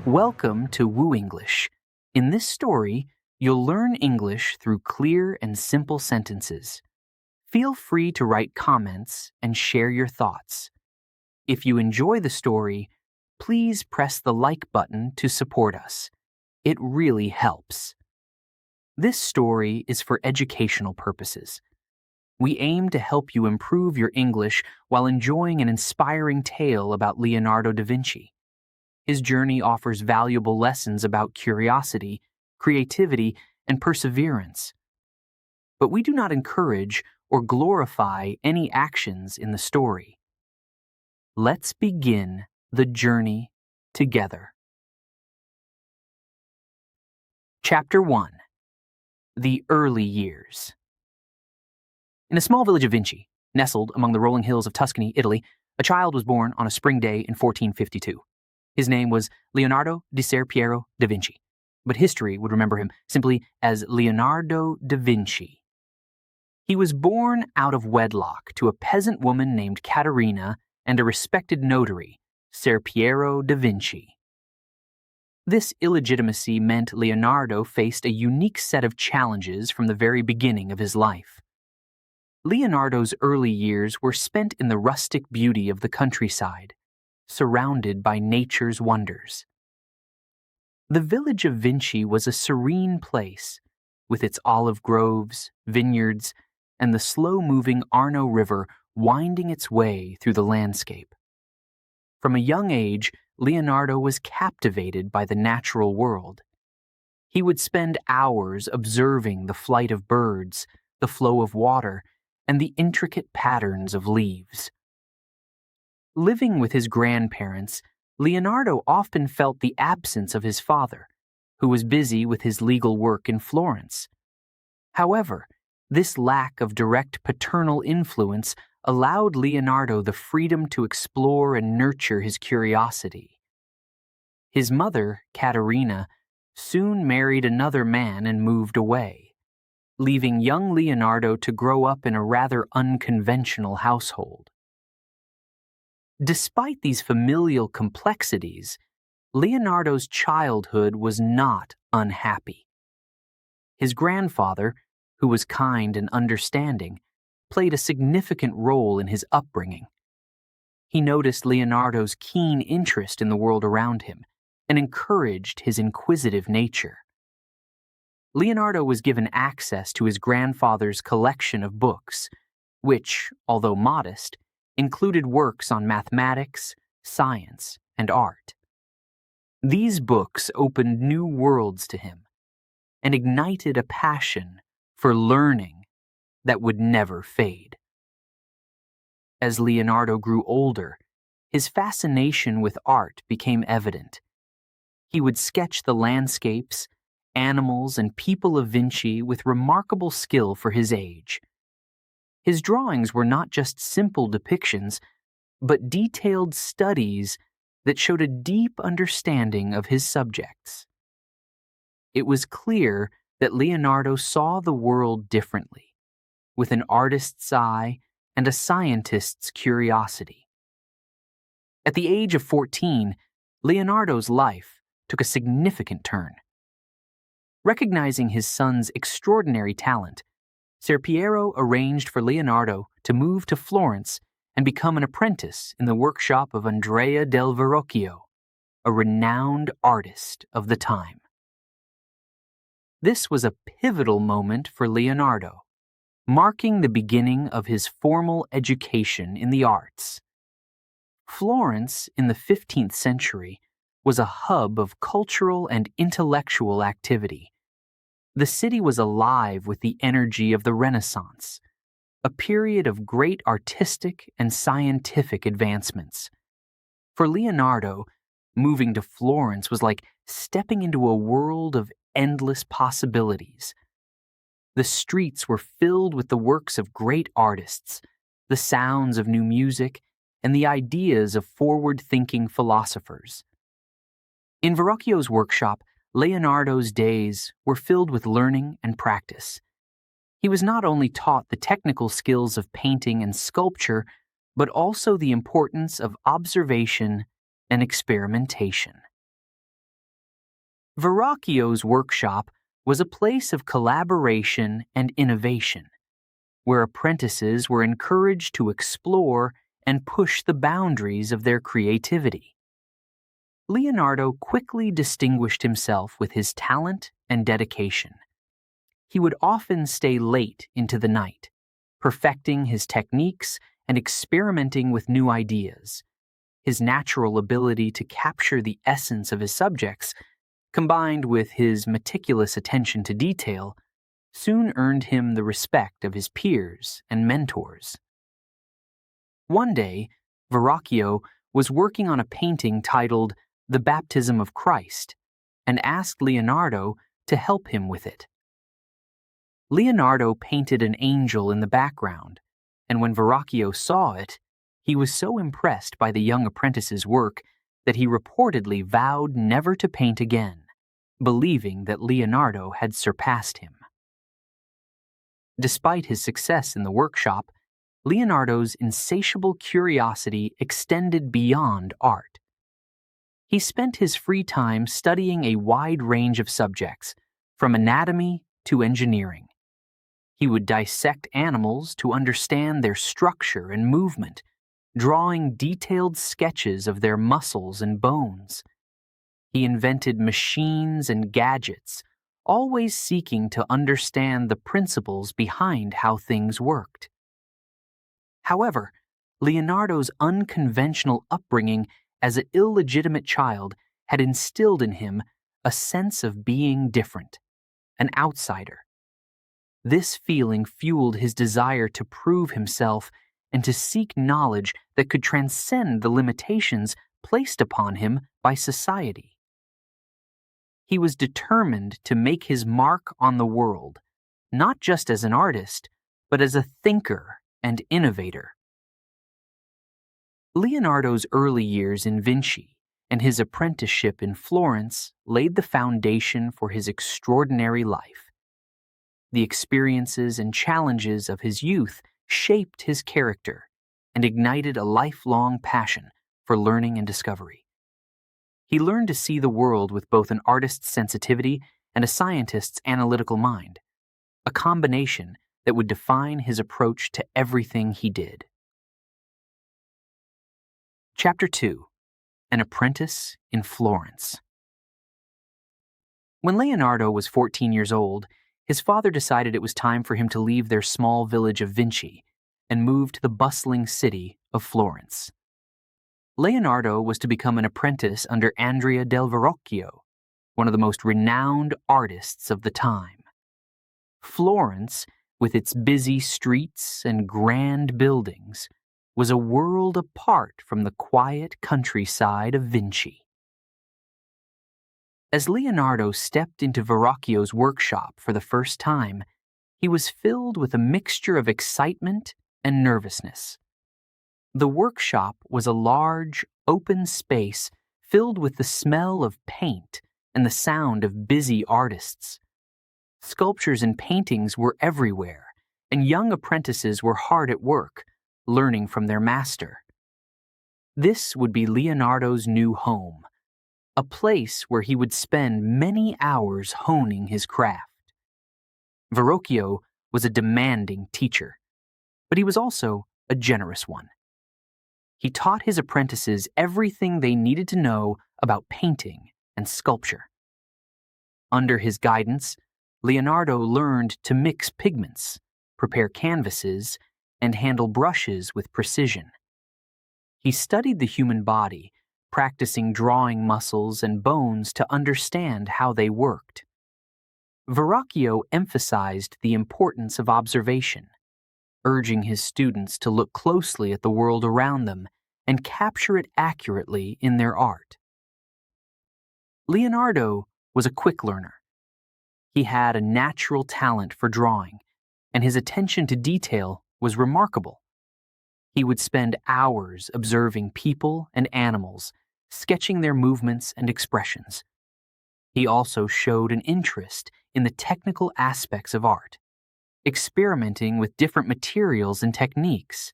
Welcome to WooEnglish. In this story, you'll learn English through clear and simple sentences. Feel free to write comments and share your thoughts. If you enjoy the story, please press the like button to support us. It really helps. This story is for educational purposes. We aim to help you improve your English while enjoying an inspiring tale about Leonardo da Vinci. His journey offers valuable lessons about curiosity, creativity, and perseverance. But we do not encourage or glorify any actions in the story. Let's begin the journey together. Chapter 1. The Early Years. In a small village of Vinci, nestled among the rolling hills of Tuscany, Italy, a child was born on a spring day in 1452. His name was Leonardo di Ser Piero da Vinci, but history would remember him simply as Leonardo da Vinci. He was born out of wedlock to a peasant woman named Caterina and a respected notary, Ser Piero da Vinci. This illegitimacy meant Leonardo faced a unique set of challenges from the very beginning of his life. Leonardo's early years were spent in the rustic beauty of the countryside, surrounded by nature's wonders. The village of Vinci was a serene place, with its olive groves, vineyards, and the slow-moving Arno River winding its way through the landscape. From a young age, Leonardo was captivated by the natural world. He would spend hours observing the flight of birds, the flow of water, and the intricate patterns of leaves. Living with his grandparents, Leonardo often felt the absence of his father, who was busy with his legal work in Florence. However, this lack of direct paternal influence allowed Leonardo the freedom to explore and nurture his curiosity. His mother, Caterina, soon married another man and moved away, leaving young Leonardo to grow up in a rather unconventional household. Despite these familial complexities, Leonardo's childhood was not unhappy. His grandfather, who was kind and understanding, played a significant role in his upbringing. He noticed Leonardo's keen interest in the world around him and encouraged his inquisitive nature. Leonardo was given access to his grandfather's collection of books, which, although modest, included works on mathematics, science, and art. These books opened new worlds to him and ignited a passion for learning that would never fade. As Leonardo grew older, his fascination with art became evident. He would sketch the landscapes, animals, and people of Vinci with remarkable skill for his age. His drawings were not just simple depictions, but detailed studies that showed a deep understanding of his subjects. It was clear that Leonardo saw the world differently, with an artist's eye and a scientist's curiosity. At the age of 14, Leonardo's life took a significant turn. Recognizing his son's extraordinary talent, Ser Piero arranged for Leonardo to move to Florence and become an apprentice in the workshop of Andrea del Verrocchio, a renowned artist of the time. This was a pivotal moment for Leonardo, marking the beginning of his formal education in the arts. Florence, in the 15th century, was a hub of cultural and intellectual activity. The city was alive with the energy of the Renaissance, a period of great artistic and scientific advancements. For Leonardo, moving to Florence was like stepping into a world of endless possibilities. The streets were filled with the works of great artists, the sounds of new music, and the ideas of forward-thinking philosophers. In Verrocchio's workshop, Leonardo's days were filled with learning and practice. He was not only taught the technical skills of painting and sculpture, but also the importance of observation and experimentation. Verrocchio's workshop was a place of collaboration and innovation, where apprentices were encouraged to explore and push the boundaries of their creativity. Leonardo quickly distinguished himself with his talent and dedication. He would often stay late into the night, perfecting his techniques and experimenting with new ideas. His natural ability to capture the essence of his subjects, combined with his meticulous attention to detail, soon earned him the respect of his peers and mentors. One day, Verrocchio was working on a painting titled The Baptism of Christ and asked Leonardo to help him with it. Leonardo painted an angel in the background, and when Verrocchio saw it, he was so impressed by the young apprentice's work that he reportedly vowed never to paint again, believing that Leonardo had surpassed him. Despite his success in the workshop, Leonardo's insatiable curiosity extended beyond art. He spent his free time studying a wide range of subjects, from anatomy to engineering. He would dissect animals to understand their structure and movement, drawing detailed sketches of their muscles and bones. He invented machines and gadgets, always seeking to understand the principles behind how things worked. However, Leonardo's unconventional upbringing as an illegitimate child had instilled in him a sense of being different, an outsider. This feeling fueled his desire to prove himself and to seek knowledge that could transcend the limitations placed upon him by society. He was determined to make his mark on the world, not just as an artist, but as a thinker and innovator. Leonardo's early years in Vinci and his apprenticeship in Florence laid the foundation for his extraordinary life. The experiences and challenges of his youth shaped his character and ignited a lifelong passion for learning and discovery. He learned to see the world with both an artist's sensitivity and a scientist's analytical mind, a combination that would define his approach to everything he did. Chapter 2: An Apprentice in Florence. When Leonardo was 14 years old, his father decided it was time for him to leave their small village of Vinci and move to the bustling city of Florence. Leonardo was to become an apprentice under Andrea del Verrocchio, one of the most renowned artists of the time. Florence, with its busy streets and grand buildings, was a world apart from the quiet countryside of Vinci. As Leonardo stepped into Verrocchio's workshop for the first time, he was filled with a mixture of excitement and nervousness. The workshop was a large, open space filled with the smell of paint and the sound of busy artists. Sculptures and paintings were everywhere, and young apprentices were hard at work, learning from their master. This would be Leonardo's new home, a place where he would spend many hours honing his craft. Verrocchio was a demanding teacher, but he was also a generous one. He taught his apprentices everything they needed to know about painting and sculpture. Under his guidance, Leonardo learned to mix pigments, prepare canvases, and handle brushes with precision. He studied the human body, practicing drawing muscles and bones to understand how they worked. Verrocchio emphasized the importance of observation, urging his students to look closely at the world around them and capture it accurately in their art. Leonardo was a quick learner. He had a natural talent for drawing, and his attention to detail was remarkable. He would spend hours observing people and animals, sketching their movements and expressions. He also showed an interest in the technical aspects of art, experimenting with different materials and techniques.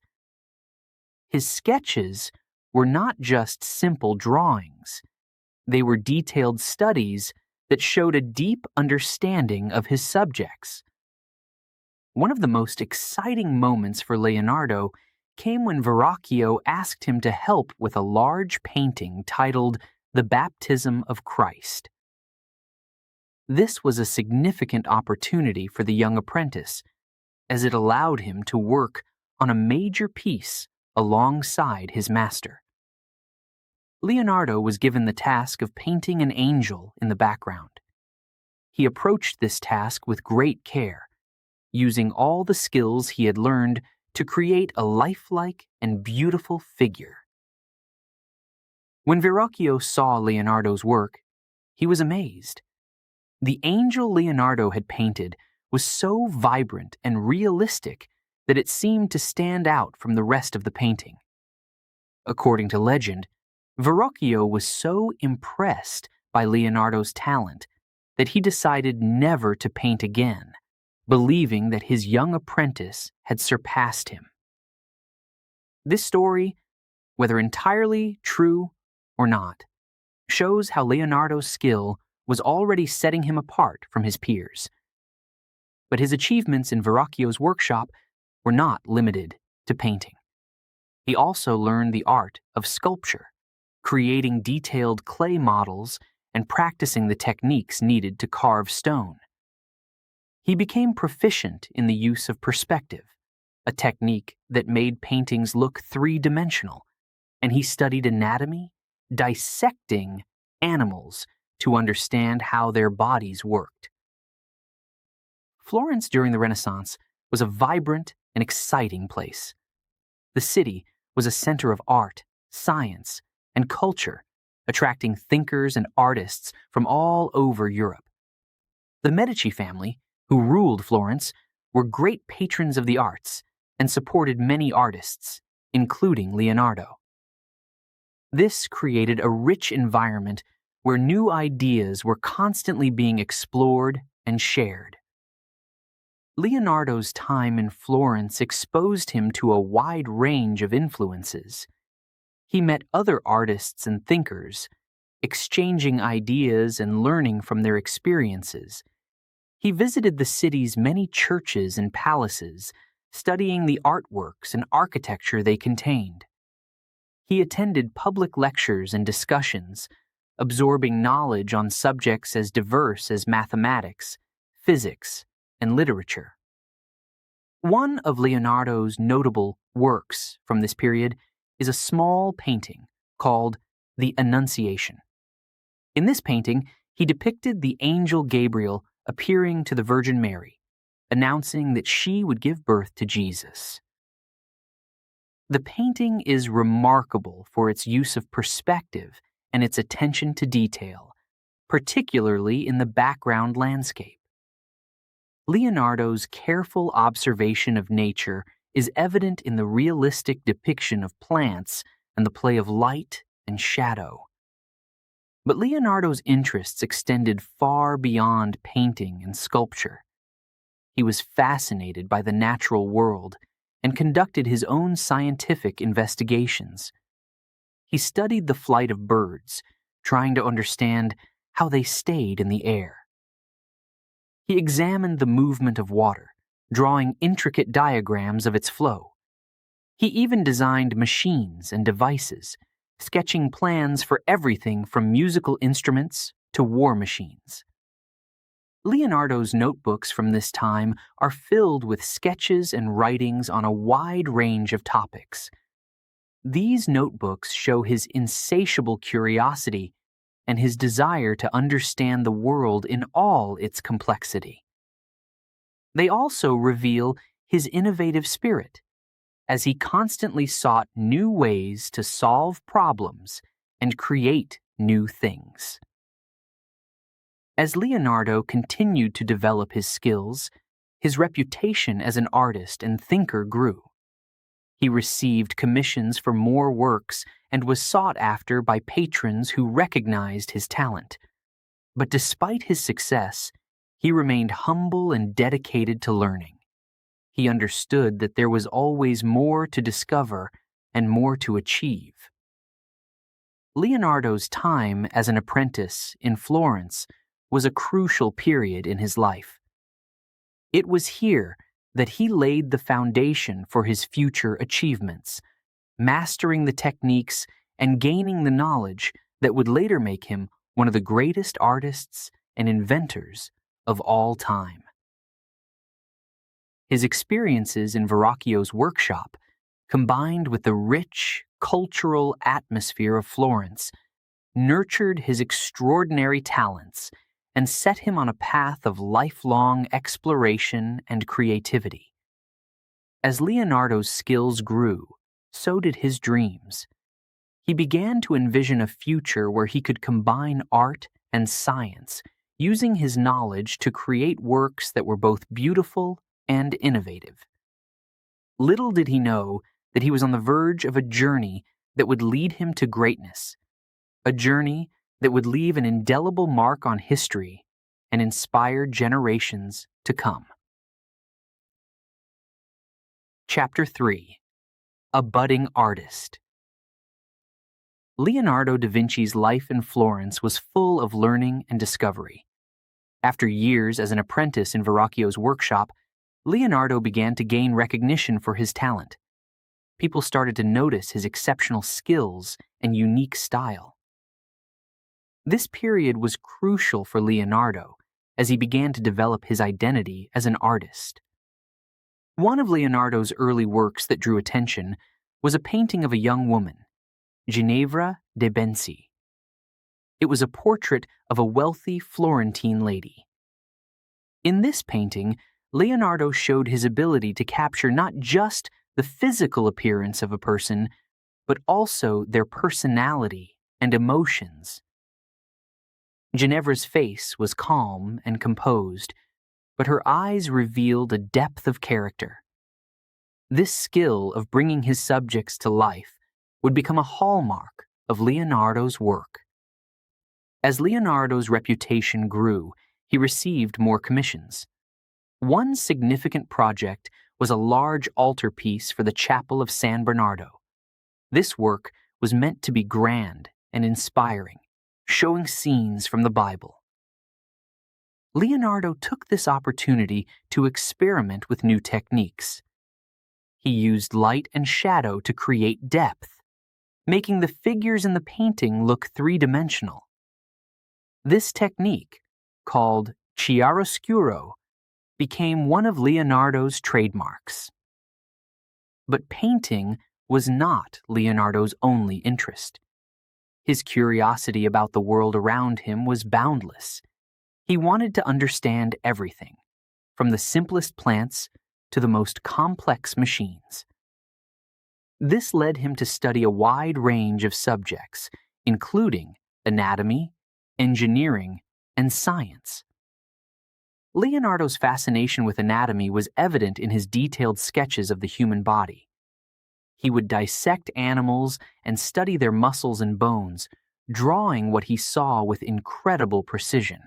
His sketches were not just simple drawings. They were detailed studies that showed a deep understanding of his subjects. One of the most exciting moments for Leonardo came when Verrocchio asked him to help with a large painting titled The Baptism of Christ. This was a significant opportunity for the young apprentice, as it allowed him to work on a major piece alongside his master. Leonardo was given the task of painting an angel in the background. He approached this task with great care, using all the skills he had learned to create a lifelike and beautiful figure. When Verrocchio saw Leonardo's work, he was amazed. The angel Leonardo had painted was so vibrant and realistic that it seemed to stand out from the rest of the painting. According to legend, Verrocchio was so impressed by Leonardo's talent that he decided never to paint again, believing that his young apprentice had surpassed him. This story, whether entirely true or not, shows how Leonardo's skill was already setting him apart from his peers. But his achievements in Verrocchio's workshop were not limited to painting. He also learned the art of sculpture, creating detailed clay models and practicing the techniques needed to carve stone. He became proficient in the use of perspective, a technique that made paintings look three-dimensional, and he studied anatomy, dissecting animals to understand how their bodies worked. Florence during the Renaissance was a vibrant and exciting place. The city was a center of art, science, and culture, attracting thinkers and artists from all over Europe. The Medici family, who ruled Florence, were great patrons of the arts and supported many artists, including Leonardo. This created a rich environment where new ideas were constantly being explored and shared. Leonardo's time in Florence exposed him to a wide range of influences. He met other artists and thinkers, exchanging ideas and learning from their experiences. He visited the city's many churches and palaces, studying the artworks and architecture they contained. He attended public lectures and discussions, absorbing knowledge on subjects as diverse as mathematics, physics, and literature. One of Leonardo's notable works from this period is a small painting called The Annunciation. In this painting, he depicted the angel Gabriel appearing to the Virgin Mary, announcing that she would give birth to Jesus. The painting is remarkable for its use of perspective and its attention to detail, particularly in the background landscape. Leonardo's careful observation of nature is evident in the realistic depiction of plants and the play of light and shadow. But Leonardo's interests extended far beyond painting and sculpture. He was fascinated by the natural world and conducted his own scientific investigations. He studied the flight of birds, trying to understand how they stayed in the air. He examined the movement of water, drawing intricate diagrams of its flow. He even designed machines and devices, sketching plans for everything from musical instruments to war machines. Leonardo's notebooks from this time are filled with sketches and writings on a wide range of topics. These notebooks show his insatiable curiosity and his desire to understand the world in all its complexity. They also reveal his innovative spirit, as he constantly sought new ways to solve problems and create new things. As Leonardo continued to develop his skills, his reputation as an artist and thinker grew. He received commissions for more works and was sought after by patrons who recognized his talent. But despite his success, he remained humble and dedicated to learning. He understood that there was always more to discover and more to achieve. Leonardo's time as an apprentice in Florence was a crucial period in his life. It was here that he laid the foundation for his future achievements, mastering the techniques and gaining the knowledge that would later make him one of the greatest artists and inventors of all time. His experiences in Verrocchio's workshop, combined with the rich, cultural atmosphere of Florence, nurtured his extraordinary talents and set him on a path of lifelong exploration and creativity. As Leonardo's skills grew, so did his dreams. He began to envision a future where he could combine art and science, using his knowledge to create works that were both beautiful and innovative. Little did he know that he was on the verge of a journey that would lead him to greatness, a journey that would leave an indelible mark on history and inspire generations to come. Chapter 3. A Budding Artist. Leonardo da Vinci's life in Florence was full of learning and discovery. After years as an apprentice in Verrocchio's workshop, Leonardo began to gain recognition for his talent. People started to notice his exceptional skills and unique style. This period was crucial for Leonardo as he began to develop his identity as an artist. One of Leonardo's early works that drew attention was a painting of a young woman, Ginevra de' Benci. It was a portrait of a wealthy Florentine lady. In this painting, Leonardo showed his ability to capture not just the physical appearance of a person, but also their personality and emotions. Ginevra's face was calm and composed, but her eyes revealed a depth of character. This skill of bringing his subjects to life would become a hallmark of Leonardo's work. As Leonardo's reputation grew, he received more commissions. One significant project was a large altarpiece for the Chapel of San Bernardo. This work was meant to be grand and inspiring, showing scenes from the Bible. Leonardo took this opportunity to experiment with new techniques. He used light and shadow to create depth, making the figures in the painting look three-dimensional. This technique, called chiaroscuro, became one of Leonardo's trademarks. But painting was not Leonardo's only interest. His curiosity about the world around him was boundless. He wanted to understand everything, from the simplest plants to the most complex machines. This led him to study a wide range of subjects, including anatomy, engineering, and science. Leonardo's fascination with anatomy was evident in his detailed sketches of the human body. He would dissect animals and study their muscles and bones, drawing what he saw with incredible precision.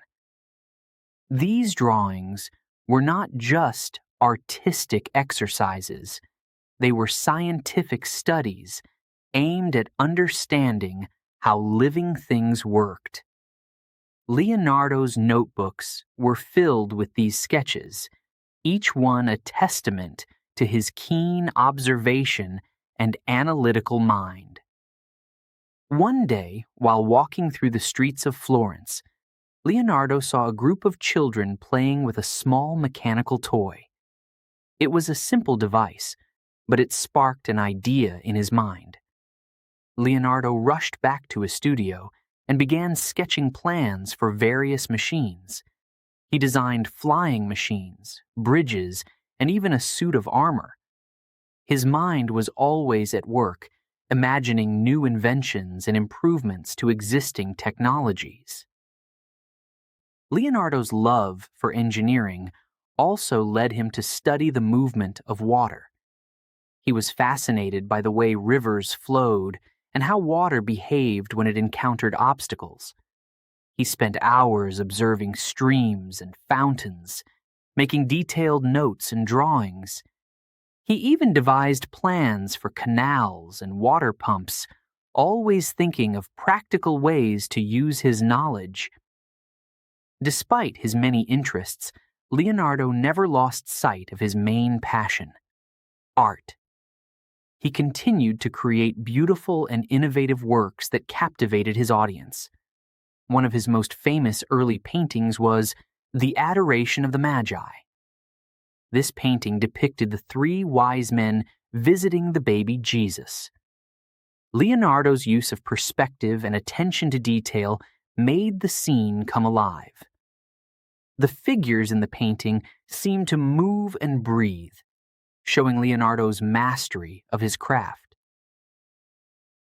These drawings were not just artistic exercises. They were scientific studies aimed at understanding how living things worked. Leonardo's notebooks were filled with these sketches, each one a testament to his keen observation and analytical mind. One day, while walking through the streets of Florence, Leonardo saw a group of children playing with a small mechanical toy. It was a simple device, but it sparked an idea in his mind. Leonardo rushed back to his studio and began sketching plans for various machines. He designed flying machines, bridges, and even a suit of armor. His mind was always at work, imagining new inventions and improvements to existing technologies. Leonardo's love for engineering also led him to study the movement of water. He was fascinated by the way rivers flowed and how water behaved when it encountered obstacles. He spent hours observing streams and fountains, making detailed notes and drawings. He even devised plans for canals and water pumps, always thinking of practical ways to use his knowledge. Despite his many interests, Leonardo never lost sight of his main passion: art. He continued to create beautiful and innovative works that captivated his audience. One of his most famous early paintings was The Adoration of the Magi. This painting depicted the three wise men visiting the baby Jesus. Leonardo's use of perspective and attention to detail made the scene come alive. The figures in the painting seemed to move and breathe, showing Leonardo's mastery of his craft.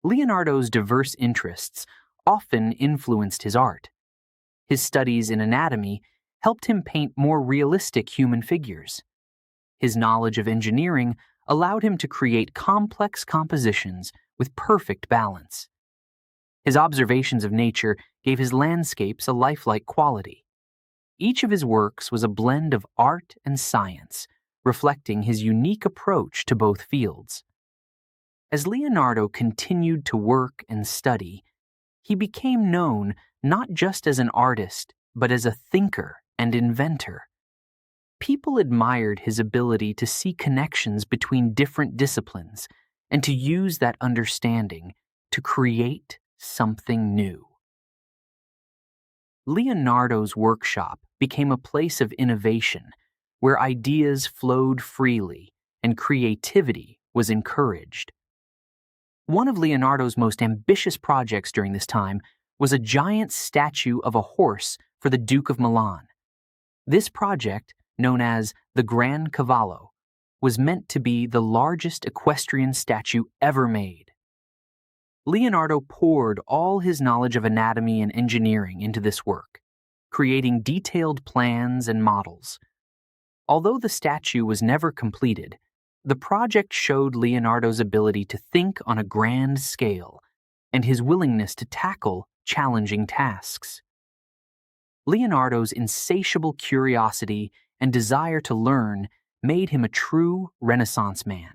Leonardo's diverse interests often influenced his art. His studies in anatomy helped him paint more realistic human figures. His knowledge of engineering allowed him to create complex compositions with perfect balance. His observations of nature gave his landscapes a lifelike quality. Each of his works was a blend of art and science, reflecting his unique approach to both fields. As Leonardo continued to work and study, he became known not just as an artist, but as a thinker and inventor. People admired his ability to see connections between different disciplines and to use that understanding to create something new. Leonardo's workshop became a place of innovation where ideas flowed freely and creativity was encouraged. One of Leonardo's most ambitious projects during this time was a giant statue of a horse for the Duke of Milan. This project, known as the Gran Cavallo, was meant to be the largest equestrian statue ever made. Leonardo poured all his knowledge of anatomy and engineering into this work, creating detailed plans and models. Although the statue was never completed, the project showed Leonardo's ability to think on a grand scale and his willingness to tackle challenging tasks. Leonardo's insatiable curiosity and desire to learn made him a true Renaissance man.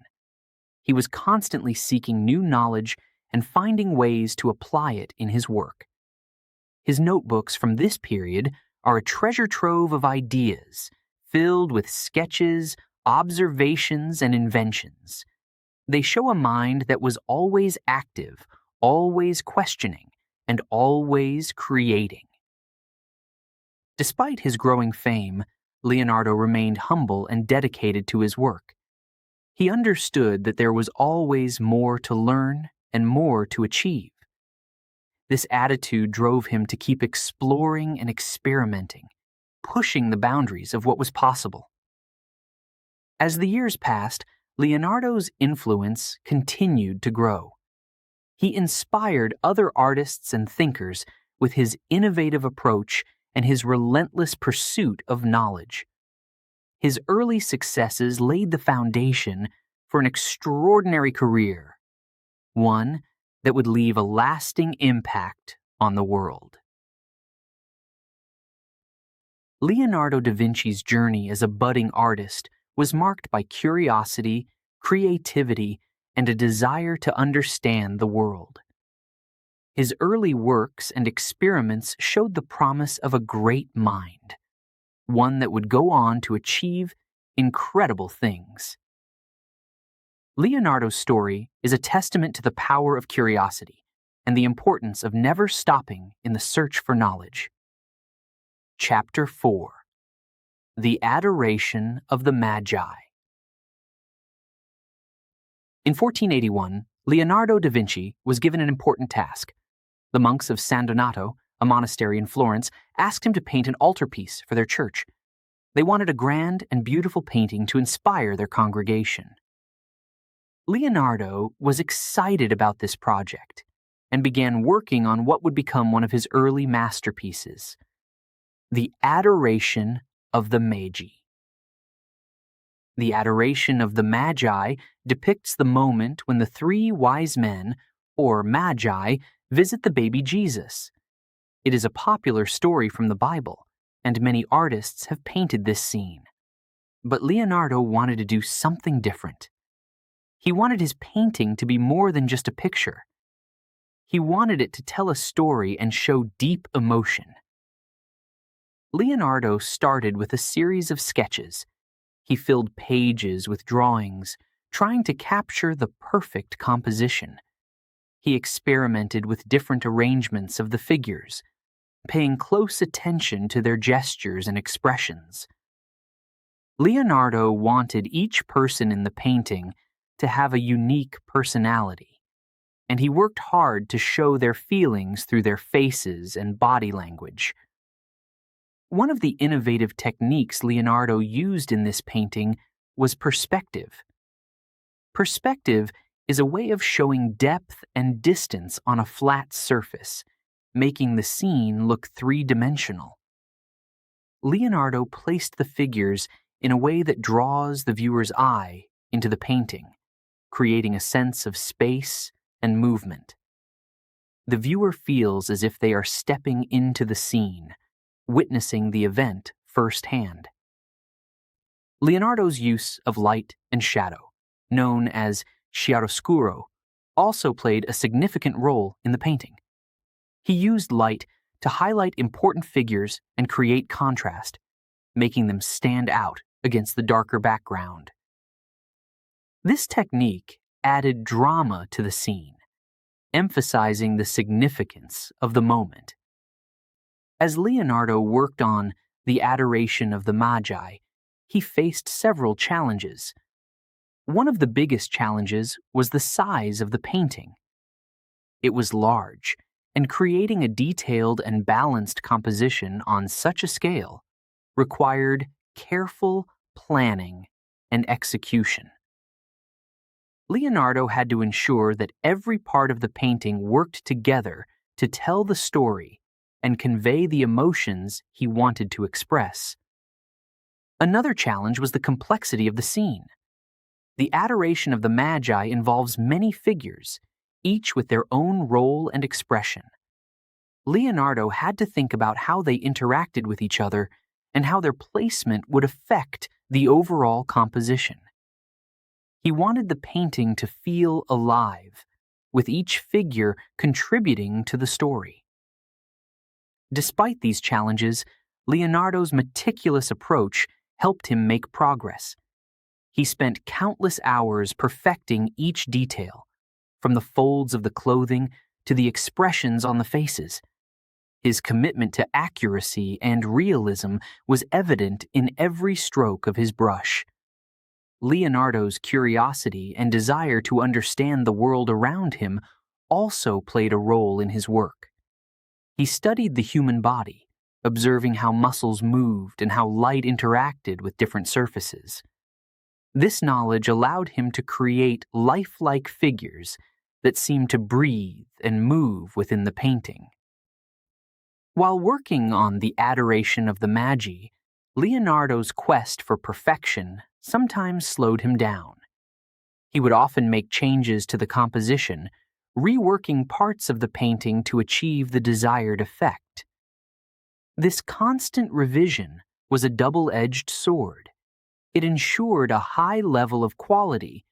He was constantly seeking new knowledge and finding ways to apply it in his work. His notebooks from this period are a treasure trove of ideas, filled with sketches, observations, and inventions. They show a mind that was always active, always questioning, and always creating. Despite his growing fame, Leonardo remained humble and dedicated to his work. He understood that there was always more to learn and more to achieve. This attitude drove him to keep exploring and experimenting, pushing the boundaries of what was possible. As the years passed, Leonardo's influence continued to grow. He inspired other artists and thinkers with his innovative approach and his relentless pursuit of knowledge. His early successes laid the foundation for an extraordinary career, one that would leave a lasting impact on the world. Leonardo da Vinci's journey as a budding artist was marked by curiosity, creativity, and a desire to understand the world. His early works and experiments showed the promise of a great mind, one that would go on to achieve incredible things. Leonardo's story is a testament to the power of curiosity and the importance of never stopping in the search for knowledge. Chapter 4: The Adoration of the Magi. In 1481, Leonardo da Vinci was given an important task. The monks of San Donato, a monastery in Florence, asked him to paint an altarpiece for their church. They wanted a grand and beautiful painting to inspire their congregation. Leonardo was excited about this project and began working on what would become one of his early masterpieces, The Adoration of the Magi. The Adoration of the Magi depicts the moment when the three wise men, or Magi, visit the baby Jesus. It is a popular story from the Bible, and many artists have painted this scene. But Leonardo wanted to do something different. He wanted his painting to be more than just a picture. He wanted it to tell a story and show deep emotion. Leonardo started with a series of sketches. He filled pages with drawings, trying to capture the perfect composition. He experimented with different arrangements of the figures, paying close attention to their gestures and expressions. Leonardo wanted each person in the painting to have a unique personality, and he worked hard to show their feelings through their faces and body language. One of the innovative techniques Leonardo used in this painting was perspective. Perspective is a way of showing depth and distance on a flat surface, making the scene look three-dimensional. Leonardo placed the figures in a way that draws the viewer's eye into the painting, creating a sense of space and movement. The viewer feels as if they are stepping into the scene, witnessing the event firsthand. Leonardo's use of light and shadow, known as chiaroscuro, also played a significant role in the painting. He used light to highlight important figures and create contrast, making them stand out against the darker background. This technique added drama to the scene, emphasizing the significance of the moment. As Leonardo worked on The Adoration of the Magi, he faced several challenges. One of the biggest challenges was the size of the painting. It was large, and creating a detailed and balanced composition on such a scale required careful planning and execution. Leonardo had to ensure that every part of the painting worked together to tell the story and convey the emotions he wanted to express. Another challenge was the complexity of the scene. The Adoration of the Magi involves many figures, each with their own role and expression. Leonardo had to think about how they interacted with each other and how their placement would affect the overall composition. He wanted the painting to feel alive, with each figure contributing to the story. Despite these challenges, Leonardo's meticulous approach helped him make progress. He spent countless hours perfecting each detail, from the folds of the clothing to the expressions on the faces. His commitment to accuracy and realism was evident in every stroke of his brush. Leonardo's curiosity and desire to understand the world around him also played a role in his work. He studied the human body, observing how muscles moved and how light interacted with different surfaces. This knowledge allowed him to create lifelike figures that seemed to breathe and move within the painting. While working on The Adoration of the Magi, Leonardo's quest for perfection sometimes slowed him down. He would often make changes to the composition, reworking parts of the painting to achieve the desired effect. This constant revision was a double-edged sword. It ensured a high level of quality,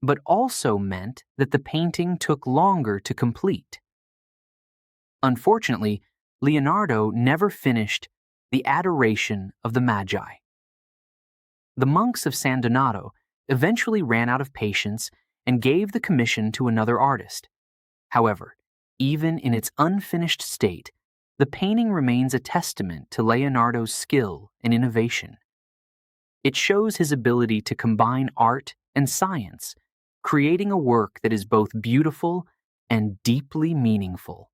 but also meant that the painting took longer to complete. Unfortunately, Leonardo never finished The Adoration of the Magi. The monks of San Donato eventually ran out of patience and gave the commission to another artist. However, even in its unfinished state, the painting remains a testament to Leonardo's skill and innovation. It shows his ability to combine art and science, creating a work that is both beautiful and deeply meaningful.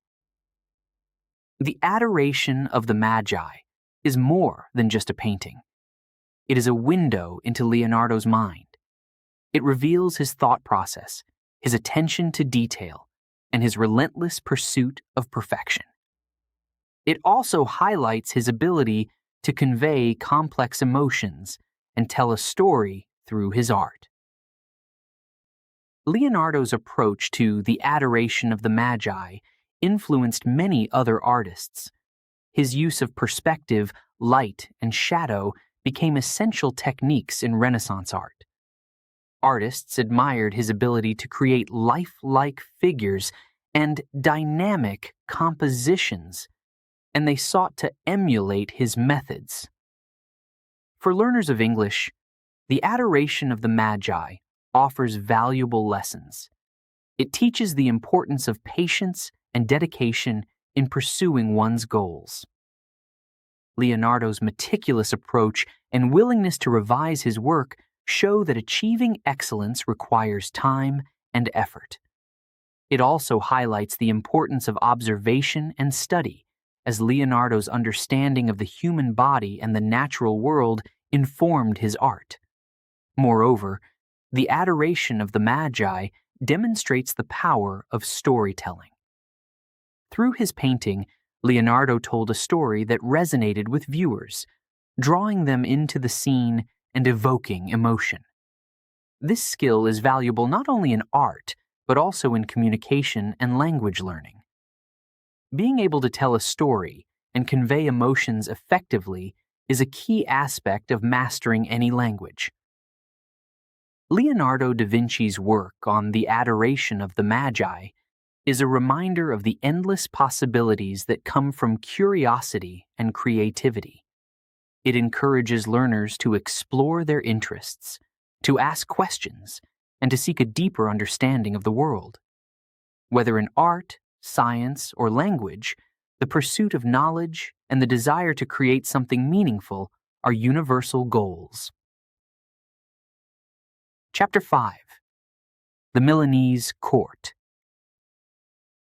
The Adoration of the Magi is more than just a painting. It is a window into Leonardo's mind. It reveals his thought process, his attention to detail, and his relentless pursuit of perfection. It also highlights his ability to convey complex emotions and tell a story through his art. Leonardo's approach to The Adoration of the Magi influenced many other artists. His use of perspective, light, and shadow became essential techniques in Renaissance art. Artists admired his ability to create lifelike figures and dynamic compositions, and they sought to emulate his methods. For learners of English, the adoration of the Magi offers valuable lessons. It teaches the importance of patience and dedication in pursuing one's goals. Leonardo's meticulous approach and willingness to revise his work show that achieving excellence requires time and effort. It also highlights the importance of observation and study, as Leonardo's understanding of the human body and the natural world informed his art. Moreover, the adoration of the Magi demonstrates the power of storytelling. Through his painting, Leonardo told a story that resonated with viewers, drawing them into the scene and evoking emotion. This skill is valuable not only in art, but also in communication and language learning. Being able to tell a story and convey emotions effectively is a key aspect of mastering any language. Leonardo da Vinci's work on the adoration of the Magi is a reminder of the endless possibilities that come from curiosity and creativity. It encourages learners to explore their interests, to ask questions, and to seek a deeper understanding of the world. Whether in art, science, or language, the pursuit of knowledge and the desire to create something meaningful are universal goals. Chapter 5. The Milanese Court.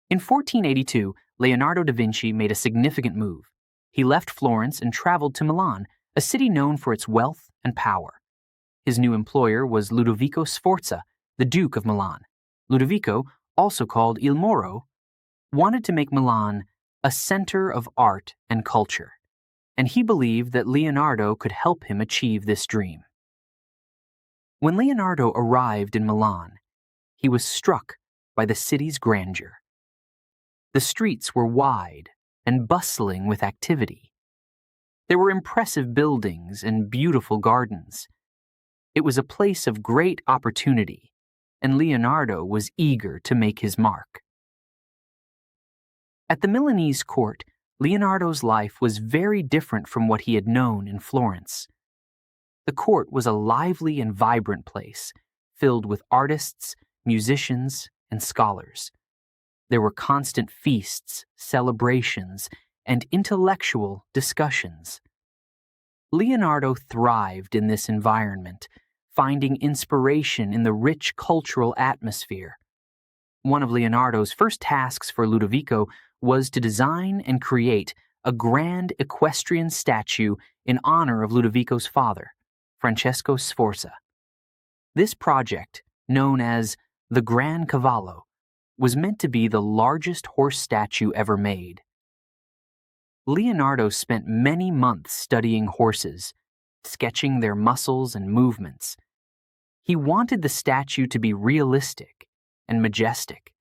In 1482, Leonardo da Vinci made a significant move. He left Florence and traveled to Milan, a city known for its wealth and power. His new employer was Ludovico Sforza, the Duke of Milan. Ludovico, also called Il Moro, wanted to make Milan a center of art and culture, and he believed that Leonardo could help him achieve this dream. When Leonardo arrived in Milan, he was struck by the city's grandeur. The streets were wide and bustling with activity. There were impressive buildings and beautiful gardens. It was a place of great opportunity, and Leonardo was eager to make his mark. At the Milanese court, Leonardo's life was very different from what he had known in Florence. The court was a lively and vibrant place, filled with artists, musicians, and scholars. There were constant feasts, celebrations, and intellectual discussions. Leonardo thrived in this environment, finding inspiration in the rich cultural atmosphere. One of Leonardo's first tasks for Ludovico was to design and create a grand equestrian statue in honor of Ludovico's father, Francesco Sforza. This project, known as the Gran Cavallo, was meant to be the largest horse statue ever made. Leonardo spent many months studying horses, sketching their muscles and movements. He wanted the statue to be realistic and majestic.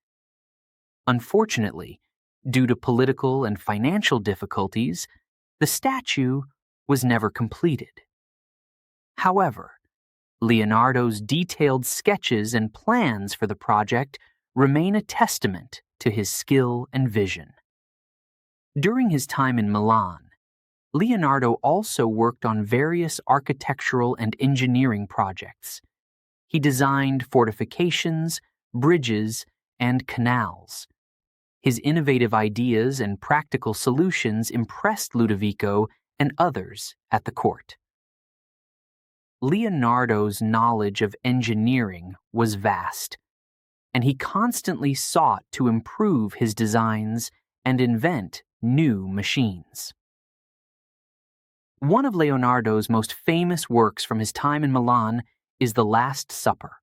Unfortunately, due to political and financial difficulties, the statue was never completed. However, Leonardo's detailed sketches and plans for the project remain a testament to his skill and vision. During his time in Milan, Leonardo also worked on various architectural and engineering projects. He designed fortifications, bridges, and canals. His innovative ideas and practical solutions impressed Ludovico and others at the court. Leonardo's knowledge of engineering was vast, and he constantly sought to improve his designs and invent new machines. One of Leonardo's most famous works from his time in Milan is The Last Supper.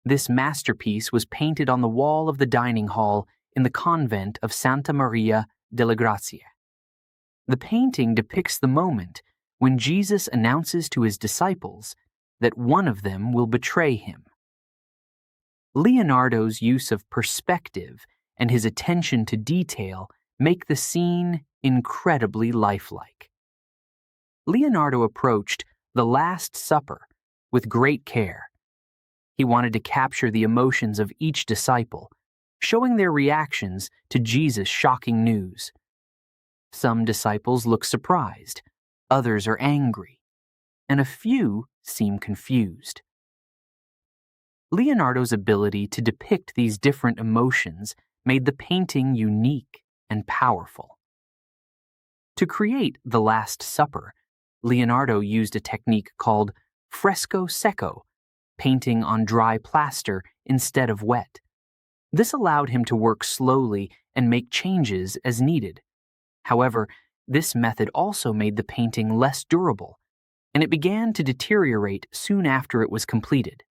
This masterpiece was painted on the wall of the dining hall in the convent of Santa Maria delle Grazie. The painting depicts the moment when Jesus announces to his disciples that one of them will betray him. Leonardo's use of perspective and his attention to detail make the scene incredibly lifelike. Leonardo approached The Last Supper with great care. He wanted to capture the emotions of each disciple, showing their reactions to Jesus' shocking news. Some disciples look surprised, others are angry, and a few seem confused. Leonardo's ability to depict these different emotions made the painting unique and powerful. To create The Last Supper, Leonardo used a technique called fresco secco, painting on dry plaster instead of wet. This allowed him to work slowly and make changes as needed. However, this method also made the painting less durable, and it began to deteriorate soon after it was completed.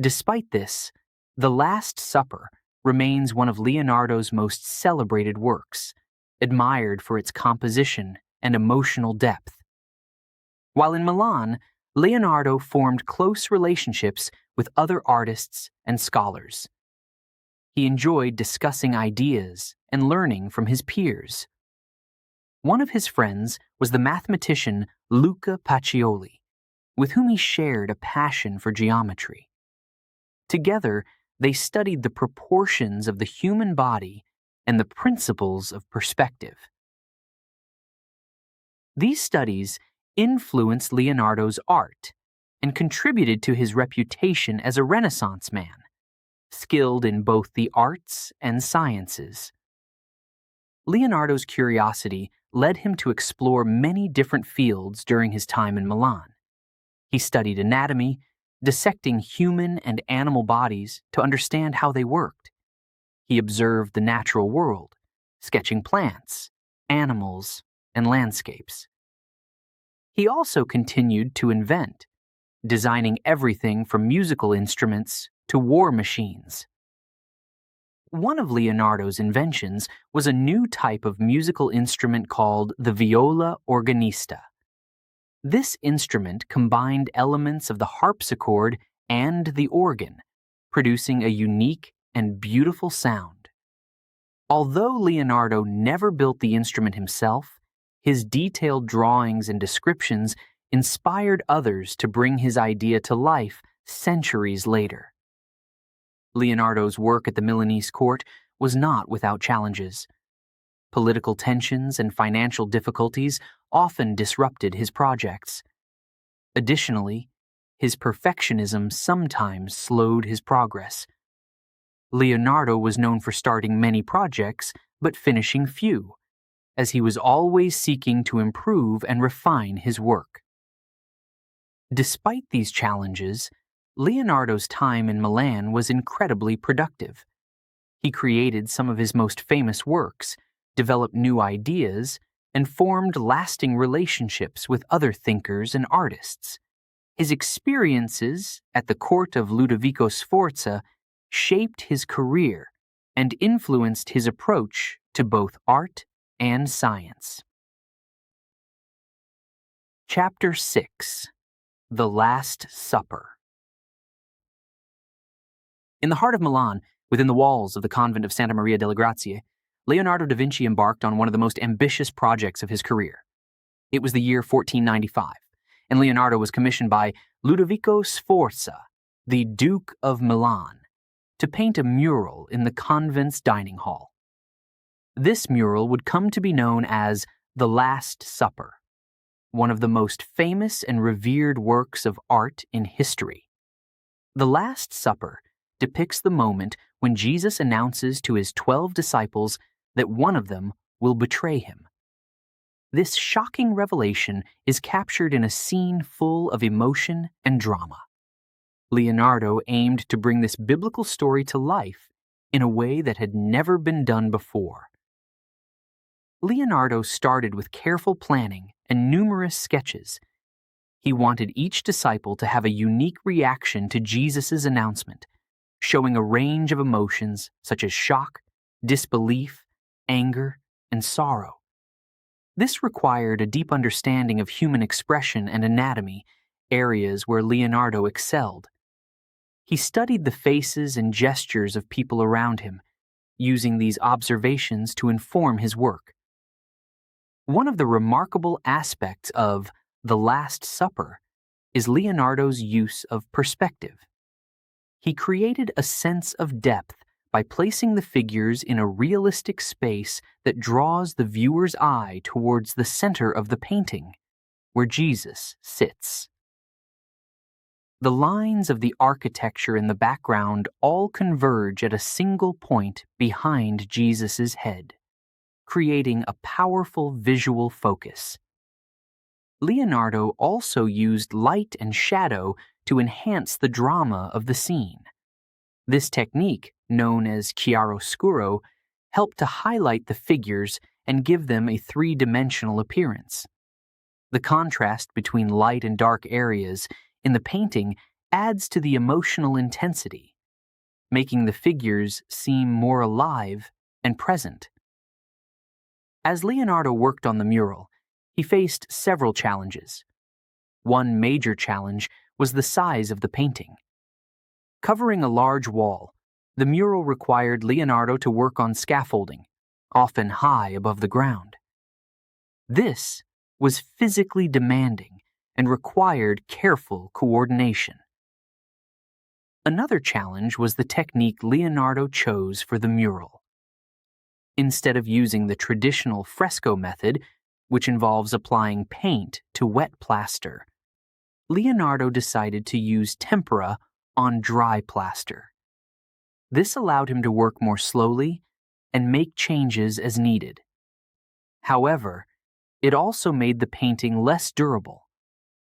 Despite this, The Last Supper remains one of Leonardo's most celebrated works, admired for its composition and emotional depth. While in Milan, Leonardo formed close relationships with other artists and scholars. He enjoyed discussing ideas and learning from his peers. One of his friends was the mathematician Luca Pacioli, with whom he shared a passion for geometry. Together, they studied the proportions of the human body and the principles of perspective. These studies influenced Leonardo's art and contributed to his reputation as a Renaissance man, skilled in both the arts and sciences. Leonardo's curiosity led him to explore many different fields during his time in Milan. He studied anatomy, dissecting human and animal bodies to understand how they worked. He observed the natural world, sketching plants, animals, and landscapes. He also continued to invent, designing everything from musical instruments to war machines. One of Leonardo's inventions was a new type of musical instrument called the viola organista. This instrument combined elements of the harpsichord and the organ, producing a unique and beautiful sound. Although Leonardo never built the instrument himself, his detailed drawings and descriptions inspired others to bring his idea to life centuries later. Leonardo's work at the Milanese court was not without challenges. Political tensions and financial difficulties often disrupted his projects. Additionally, his perfectionism sometimes slowed his progress. Leonardo was known for starting many projects but finishing few, as he was always seeking to improve and refine his work. Despite these challenges, Leonardo's time in Milan was incredibly productive. He created some of his most famous works, developed new ideas, and formed lasting relationships with other thinkers and artists. His experiences at the court of Ludovico Sforza shaped his career and influenced his approach to both art and science. Chapter 6: The Last Supper. In the heart of Milan, within the walls of the convent of Santa Maria delle Grazie, Leonardo da Vinci embarked on one of the most ambitious projects of his career. It was the year 1495, and Leonardo was commissioned by Ludovico Sforza, the Duke of Milan, to paint a mural in the convent's dining hall. This mural would come to be known as The Last Supper, one of the most famous and revered works of art in history. The Last Supper depicts the moment when Jesus announces to his 12 disciples that one of them will betray him. This shocking revelation is captured in a scene full of emotion and drama. Leonardo aimed to bring this biblical story to life in a way that had never been done before. Leonardo started with careful planning and numerous sketches. He wanted each disciple to have a unique reaction to Jesus' announcement, showing a range of emotions such as shock, disbelief, anger, and sorrow. This required a deep understanding of human expression and anatomy, areas where Leonardo excelled. He studied the faces and gestures of people around him, using these observations to inform his work. One of the remarkable aspects of The Last Supper is Leonardo's use of perspective. He created a sense of depth by placing the figures in a realistic space that draws the viewer's eye towards the center of the painting, where Jesus sits. The lines of the architecture in the background all converge at a single point behind Jesus' head, creating a powerful visual focus. Leonardo also used light and shadow to enhance the drama of the scene. This technique, known as chiaroscuro, helped to highlight the figures and give them a three-dimensional appearance. The contrast between light and dark areas in the painting adds to the emotional intensity, making the figures seem more alive and present. As Leonardo worked on the mural, he faced several challenges. One major challenge was the size of the painting. Covering a large wall, the mural required Leonardo to work on scaffolding, often high above the ground. This was physically demanding and required careful coordination. Another challenge was the technique Leonardo chose for the mural. Instead of using the traditional fresco method, which involves applying paint to wet plaster, Leonardo decided to use tempera on dry plaster. This allowed him to work more slowly and make changes as needed. However, it also made the painting less durable,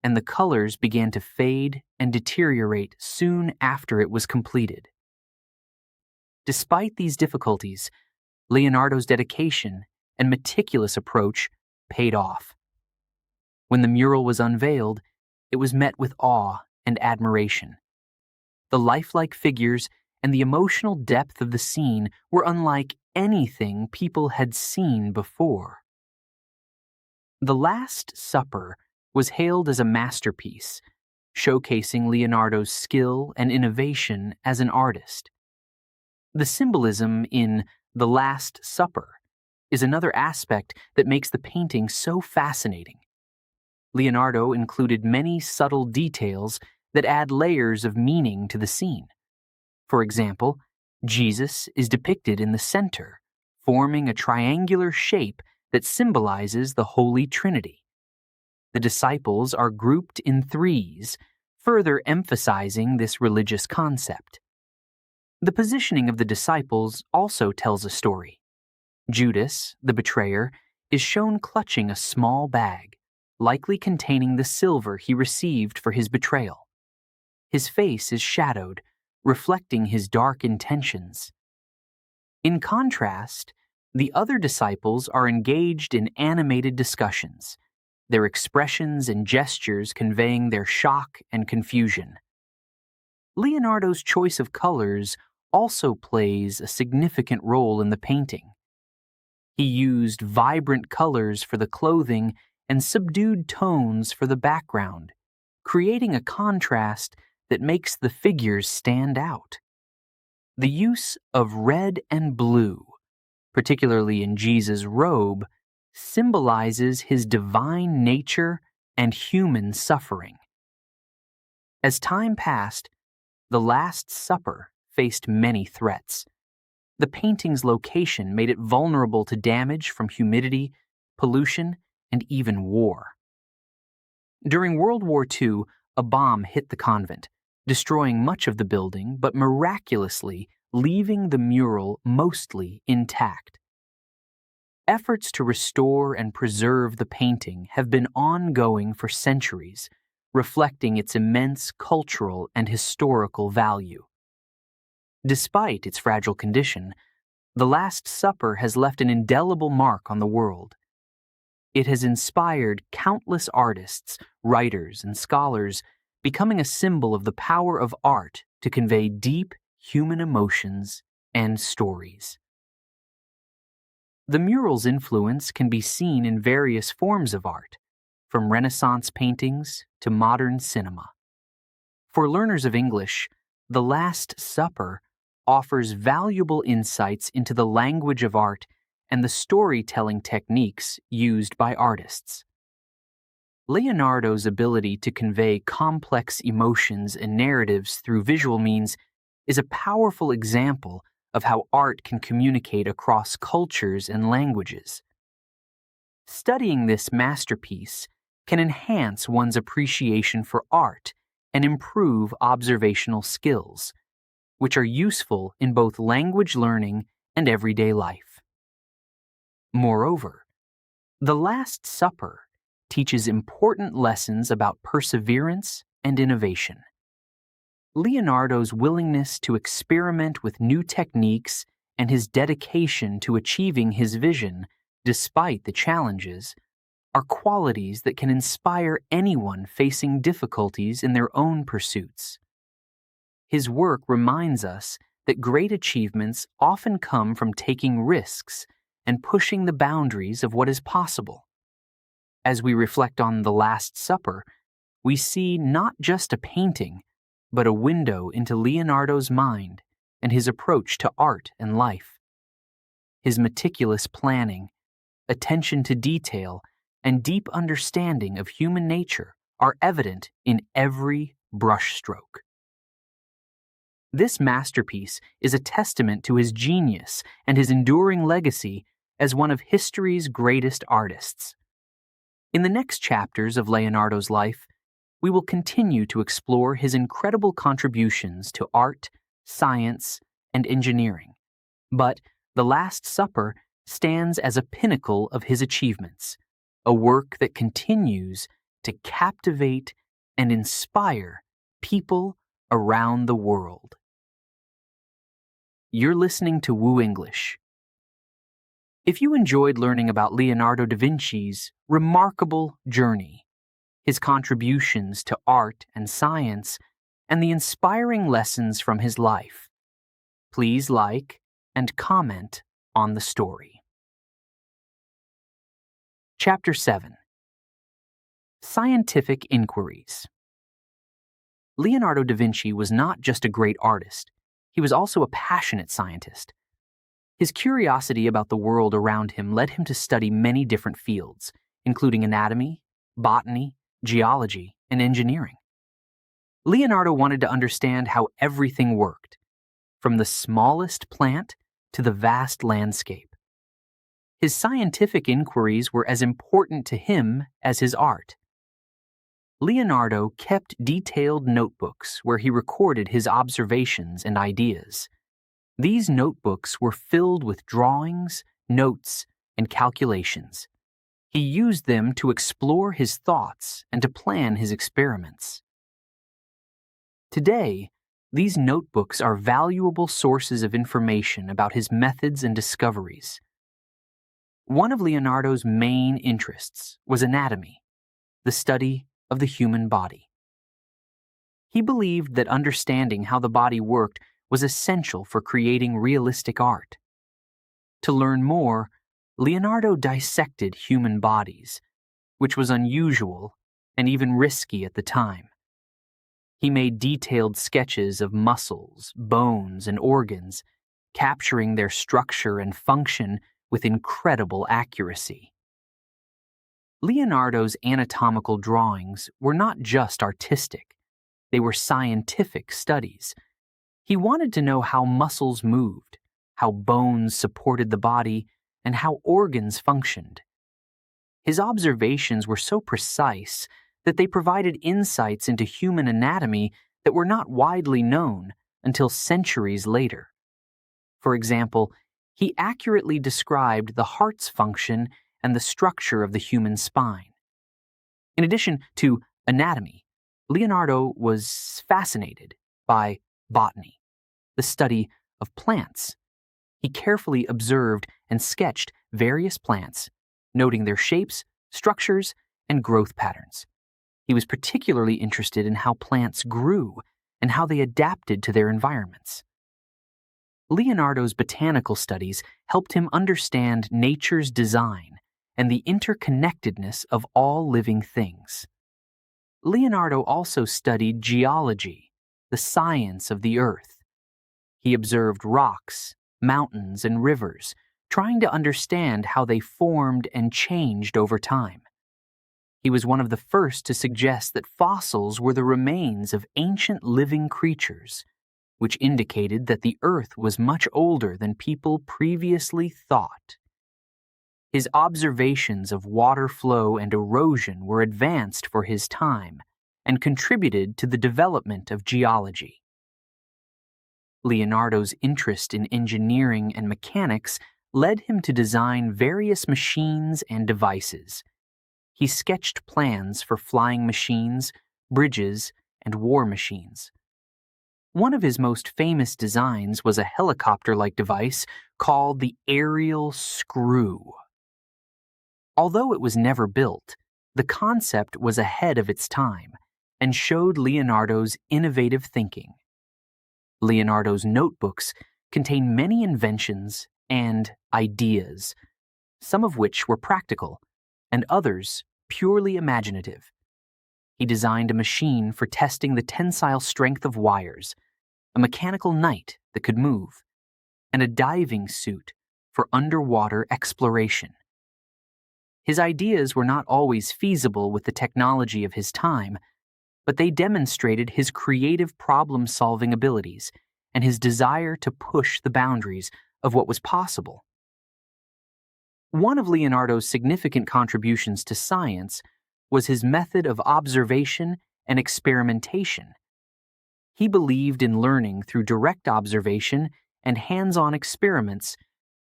and the colors began to fade and deteriorate soon after it was completed. Despite these difficulties, Leonardo's dedication and meticulous approach paid off. When the mural was unveiled, it was met with awe and admiration. The lifelike figures and the emotional depth of the scene were unlike anything people had seen before. The Last Supper was hailed as a masterpiece, showcasing Leonardo's skill and innovation as an artist. The symbolism in The Last Supper is another aspect that makes the painting so fascinating. Leonardo included many subtle details that add layers of meaning to the scene. For example, Jesus is depicted in the center, forming a triangular shape that symbolizes the Holy Trinity. The disciples are grouped in threes, further emphasizing this religious concept. The positioning of the disciples also tells a story. Judas, the betrayer, is shown clutching a small bag, likely containing the silver he received for his betrayal. His face is shadowed, reflecting his dark intentions. In contrast, the other disciples are engaged in animated discussions, their expressions and gestures conveying their shock and confusion. Leonardo's choice of colors also plays a significant role in the painting. He used vibrant colors for the clothing and subdued tones for the background, creating a contrast that makes the figures stand out. The use of red and blue, particularly in Jesus' robe, symbolizes his divine nature and human suffering. As time passed, The Last Supper faced many threats. The painting's location made it vulnerable to damage from humidity, pollution, and even war. During World War II, a bomb hit the convent, destroying much of the building, but miraculously leaving the mural mostly intact. Efforts to restore and preserve the painting have been ongoing for centuries, reflecting its immense cultural and historical value. Despite its fragile condition, The Last Supper has left an indelible mark on the world. It has inspired countless artists, writers, and scholars, becoming a symbol of the power of art to convey deep human emotions and stories. The mural's influence can be seen in various forms of art, from Renaissance paintings to modern cinema. For learners of English, The Last Supper offers valuable insights into the language of art and the storytelling techniques used by artists. Leonardo's ability to convey complex emotions and narratives through visual means is a powerful example of how art can communicate across cultures and languages. Studying this masterpiece can enhance one's appreciation for art and improve observational skills, which are useful in both language learning and everyday life. Moreover, The Last Supper teaches important lessons about perseverance and innovation. Leonardo's willingness to experiment with new techniques and his dedication to achieving his vision despite the challenges are qualities that can inspire anyone facing difficulties in their own pursuits. His work reminds us that great achievements often come from taking risks and pushing the boundaries of what is possible. As we reflect on The Last Supper, we see not just a painting, but a window into Leonardo's mind and his approach to art and life. His meticulous planning, attention to detail, and deep understanding of human nature are evident in every brushstroke. This masterpiece is a testament to his genius and his enduring legacy as one of history's greatest artists. In the next chapters of Leonardo's life, we will continue to explore his incredible contributions to art, science, and engineering. But The Last Supper stands as a pinnacle of his achievements, a work that continues to captivate and inspire people around the world. You're listening to WooEnglish. If you enjoyed learning about Leonardo da Vinci's remarkable journey, his contributions to art and science, and the inspiring lessons from his life, please like and comment on the story. Chapter 7. Scientific Inquiries. Leonardo da Vinci was not just a great artist, he was also a passionate scientist. His curiosity about the world around him led him to study many different fields, including anatomy, botany, geology, and engineering. Leonardo wanted to understand how everything worked, from the smallest plant to the vast landscape. His scientific inquiries were as important to him as his art. Leonardo kept detailed notebooks where he recorded his observations and ideas. These notebooks were filled with drawings, notes, and calculations. He used them to explore his thoughts and to plan his experiments. Today, these notebooks are valuable sources of information about his methods and discoveries. One of Leonardo's main interests was anatomy, the study of the human body. He believed that understanding how the body worked was essential for creating realistic art. To learn more, Leonardo dissected human bodies, which was unusual and even risky at the time. He made detailed sketches of muscles, bones, and organs, capturing their structure and function with incredible accuracy. Leonardo's anatomical drawings were not just artistic, they were scientific studies. He wanted to know how muscles moved, how bones supported the body, and how organs functioned. His observations were so precise that they provided insights into human anatomy that were not widely known until centuries later. For example, he accurately described the heart's function and the structure of the human spine. In addition to anatomy, Leonardo was fascinated by botany, the study of plants. He carefully observed and sketched various plants, noting their shapes, structures, and growth patterns. He was particularly interested in how plants grew and how they adapted to their environments. Leonardo's botanical studies helped him understand nature's design and the interconnectedness of all living things. Leonardo also studied geology, the science of the earth. He observed rocks, mountains, and rivers, trying to understand how they formed and changed over time. He was one of the first to suggest that fossils were the remains of ancient living creatures, which indicated that the Earth was much older than people previously thought. His observations of water flow and erosion were advanced for his time and contributed to the development of geology. Leonardo's interest in engineering and mechanics led him to design various machines and devices. He sketched plans for flying machines, bridges, and war machines. One of his most famous designs was a helicopter-like device called the aerial screw. Although it was never built, the concept was ahead of its time and showed Leonardo's innovative thinking. Leonardo's notebooks contain many inventions and ideas, some of which were practical and others purely imaginative. He designed a machine for testing the tensile strength of wires, a mechanical knight that could move, and a diving suit for underwater exploration. His ideas were not always feasible with the technology of his time, but they demonstrated his creative problem-solving abilities and his desire to push the boundaries of what was possible. One of Leonardo's significant contributions to science was his method of observation and experimentation. He believed in learning through direct observation and hands-on experiments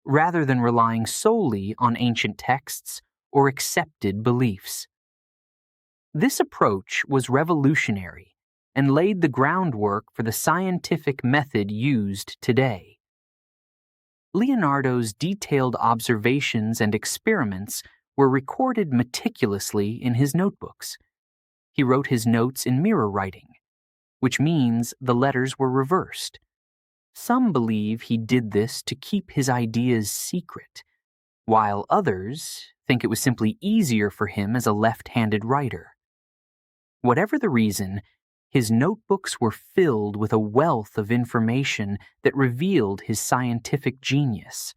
rather than relying solely on ancient texts or accepted beliefs. This approach was revolutionary and laid the groundwork for the scientific method used today. Leonardo's detailed observations and experiments were recorded meticulously in his notebooks. He wrote his notes in mirror writing, which means the letters were reversed. Some believe he did this to keep his ideas secret, while others think it was simply easier for him as a left-handed writer. Whatever the reason, his notebooks were filled with a wealth of information that revealed his scientific genius.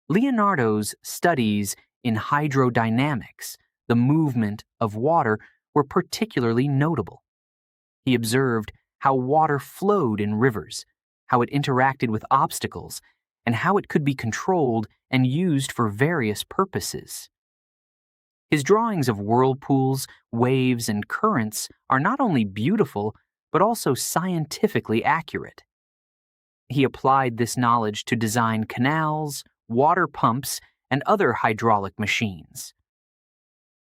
Leonardo's studies in hydrodynamics, the movement of water, were particularly notable. He observed how water flowed in rivers, how it interacted with obstacles, and how it could be controlled and used for various purposes. His drawings of whirlpools, waves, and currents are not only beautiful, but also scientifically accurate. He applied this knowledge to design canals, water pumps, and other hydraulic machines.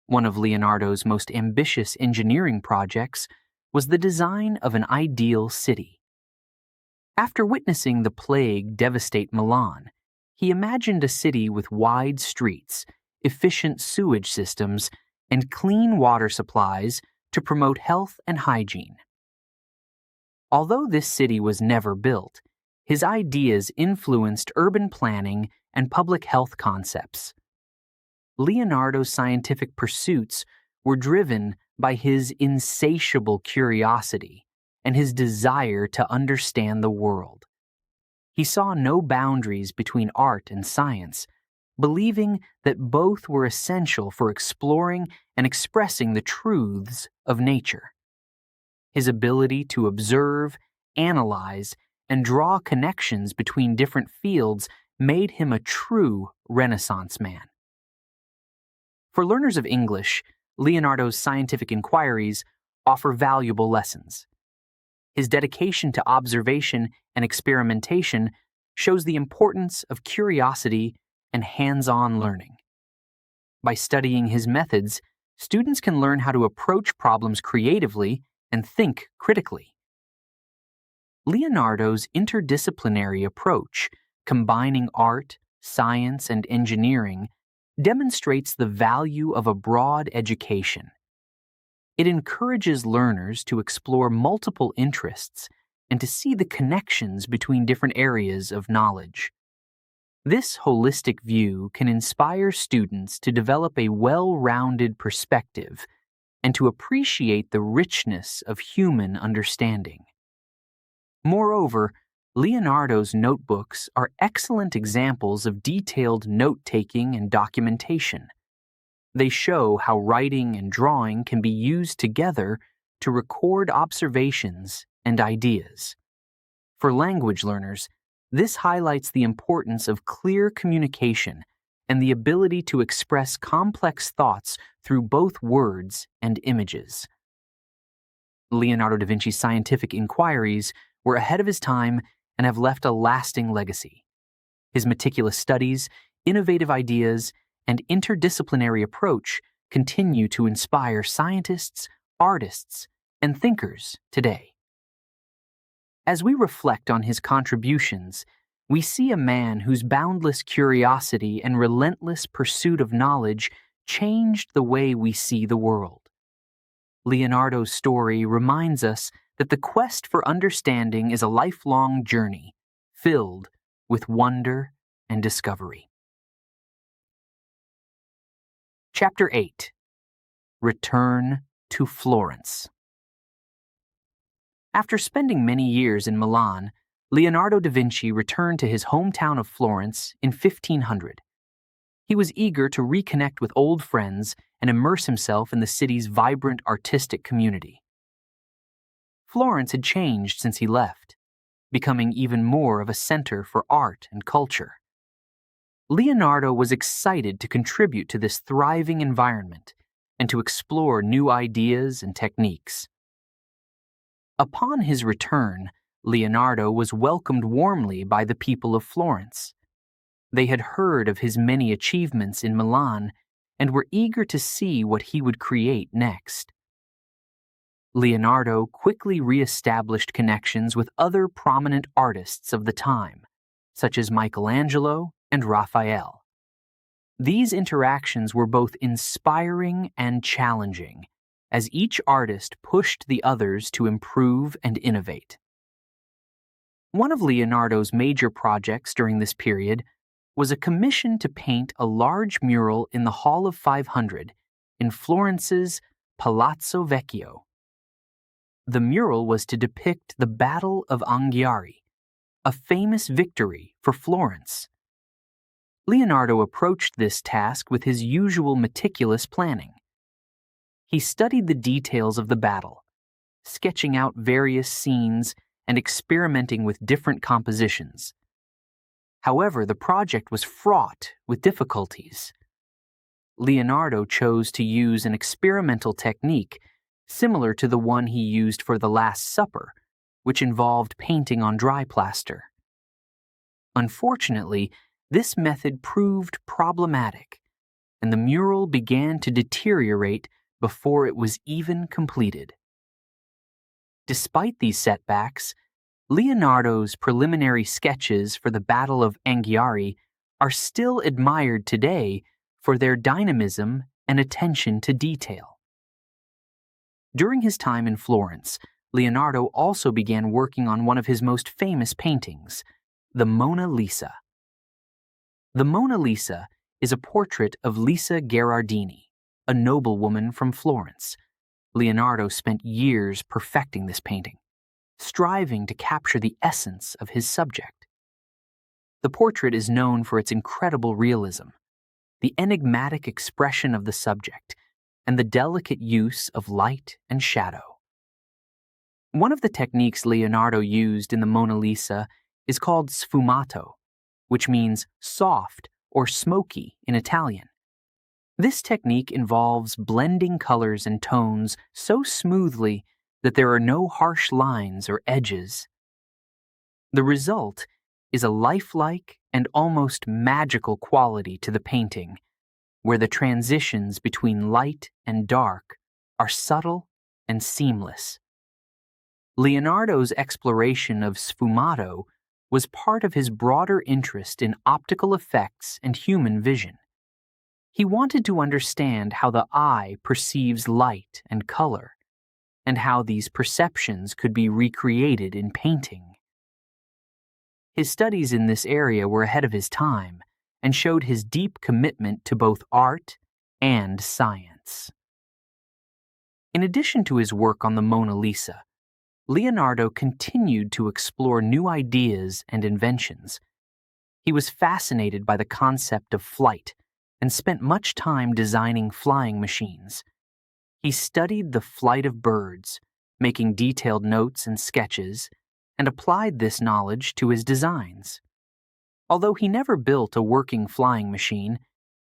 One of Leonardo's most ambitious engineering projects was the design of an ideal city. After witnessing the plague devastate Milan, he imagined a city with wide streets, efficient sewage systems, and clean water supplies to promote health and hygiene. Although this city was never built, his ideas influenced urban planning and public health concepts. Leonardo's scientific pursuits were driven by his insatiable curiosity and his desire to understand the world. He saw no boundaries between art and science, believing that both were essential for exploring and expressing the truths of nature. His ability to observe, analyze, and draw connections between different fields made him a true Renaissance man. For learners of English, Leonardo's scientific inquiries offer valuable lessons. His dedication to observation and experimentation shows the importance of curiosity and hands-on learning. By studying his methods, students can learn how to approach problems creatively and think critically. Leonardo's interdisciplinary approach, combining art, science, and engineering, demonstrates the value of a broad education. It encourages learners to explore multiple interests and to see the connections between different areas of knowledge. This holistic view can inspire students to develop a well-rounded perspective and to appreciate the richness of human understanding. Moreover, Leonardo's notebooks are excellent examples of detailed note-taking and documentation. They show how writing and drawing can be used together to record observations and ideas. For language learners, this highlights the importance of clear communication and the ability to express complex thoughts through both words and images. Leonardo da Vinci's scientific inquiries were ahead of his time and have left a lasting legacy. His meticulous studies, innovative ideas, and interdisciplinary approach continue to inspire scientists, artists, and thinkers today. As we reflect on his contributions, we see a man whose boundless curiosity and relentless pursuit of knowledge changed the way we see the world. Leonardo's story reminds us that the quest for understanding is a lifelong journey filled with wonder and discovery. Chapter 8. Return to Florence. After spending many years in Milan, Leonardo da Vinci returned to his hometown of Florence in 1500. He was eager to reconnect with old friends and immerse himself in the city's vibrant artistic community. Florence had changed since he left, becoming even more of a center for art and culture. Leonardo was excited to contribute to this thriving environment and to explore new ideas and techniques. Upon his return, Leonardo was welcomed warmly by the people of Florence. They had heard of his many achievements in Milan and were eager to see what he would create next. Leonardo quickly re-established connections with other prominent artists of the time, such as Michelangelo and Raphael. These interactions were both inspiring and challenging, as each artist pushed the others to improve and innovate. One of Leonardo's major projects during this period was a commission to paint a large mural in the Hall of 500 in Florence's Palazzo Vecchio. The mural was to depict the Battle of Anghiari, a famous victory for Florence. Leonardo approached this task with his usual meticulous planning. He studied the details of the battle, sketching out various scenes and experimenting with different compositions. However, the project was fraught with difficulties. Leonardo chose to use an experimental technique similar to the one he used for the Last Supper, which involved painting on dry plaster. Unfortunately, this method proved problematic, and the mural began to deteriorate before it was even completed. Despite these setbacks, Leonardo's preliminary sketches for the Battle of Anghiari are still admired today for their dynamism and attention to detail. During his time in Florence, Leonardo also began working on one of his most famous paintings, the Mona Lisa. The Mona Lisa is a portrait of Lisa Gherardini, a noblewoman from Florence. Leonardo spent years perfecting this painting, striving to capture the essence of his subject. The portrait is known for its incredible realism, the enigmatic expression of the subject, and the delicate use of light and shadow. One of the techniques Leonardo used in the Mona Lisa is called sfumato, which means soft or smoky in Italian. This technique involves blending colors and tones so smoothly that there are no harsh lines or edges. The result is a lifelike and almost magical quality to the painting, where the transitions between light and dark are subtle and seamless. Leonardo's exploration of sfumato was part of his broader interest in optical effects and human vision. He wanted to understand how the eye perceives light and color, and how these perceptions could be recreated in painting. His studies in this area were ahead of his time and showed his deep commitment to both art and science. In addition to his work on the Mona Lisa, Leonardo continued to explore new ideas and inventions. He was fascinated by the concept of flight and spent much time designing flying machines. He studied the flight of birds, making detailed notes and sketches, and applied this knowledge to his designs. Although he never built a working flying machine,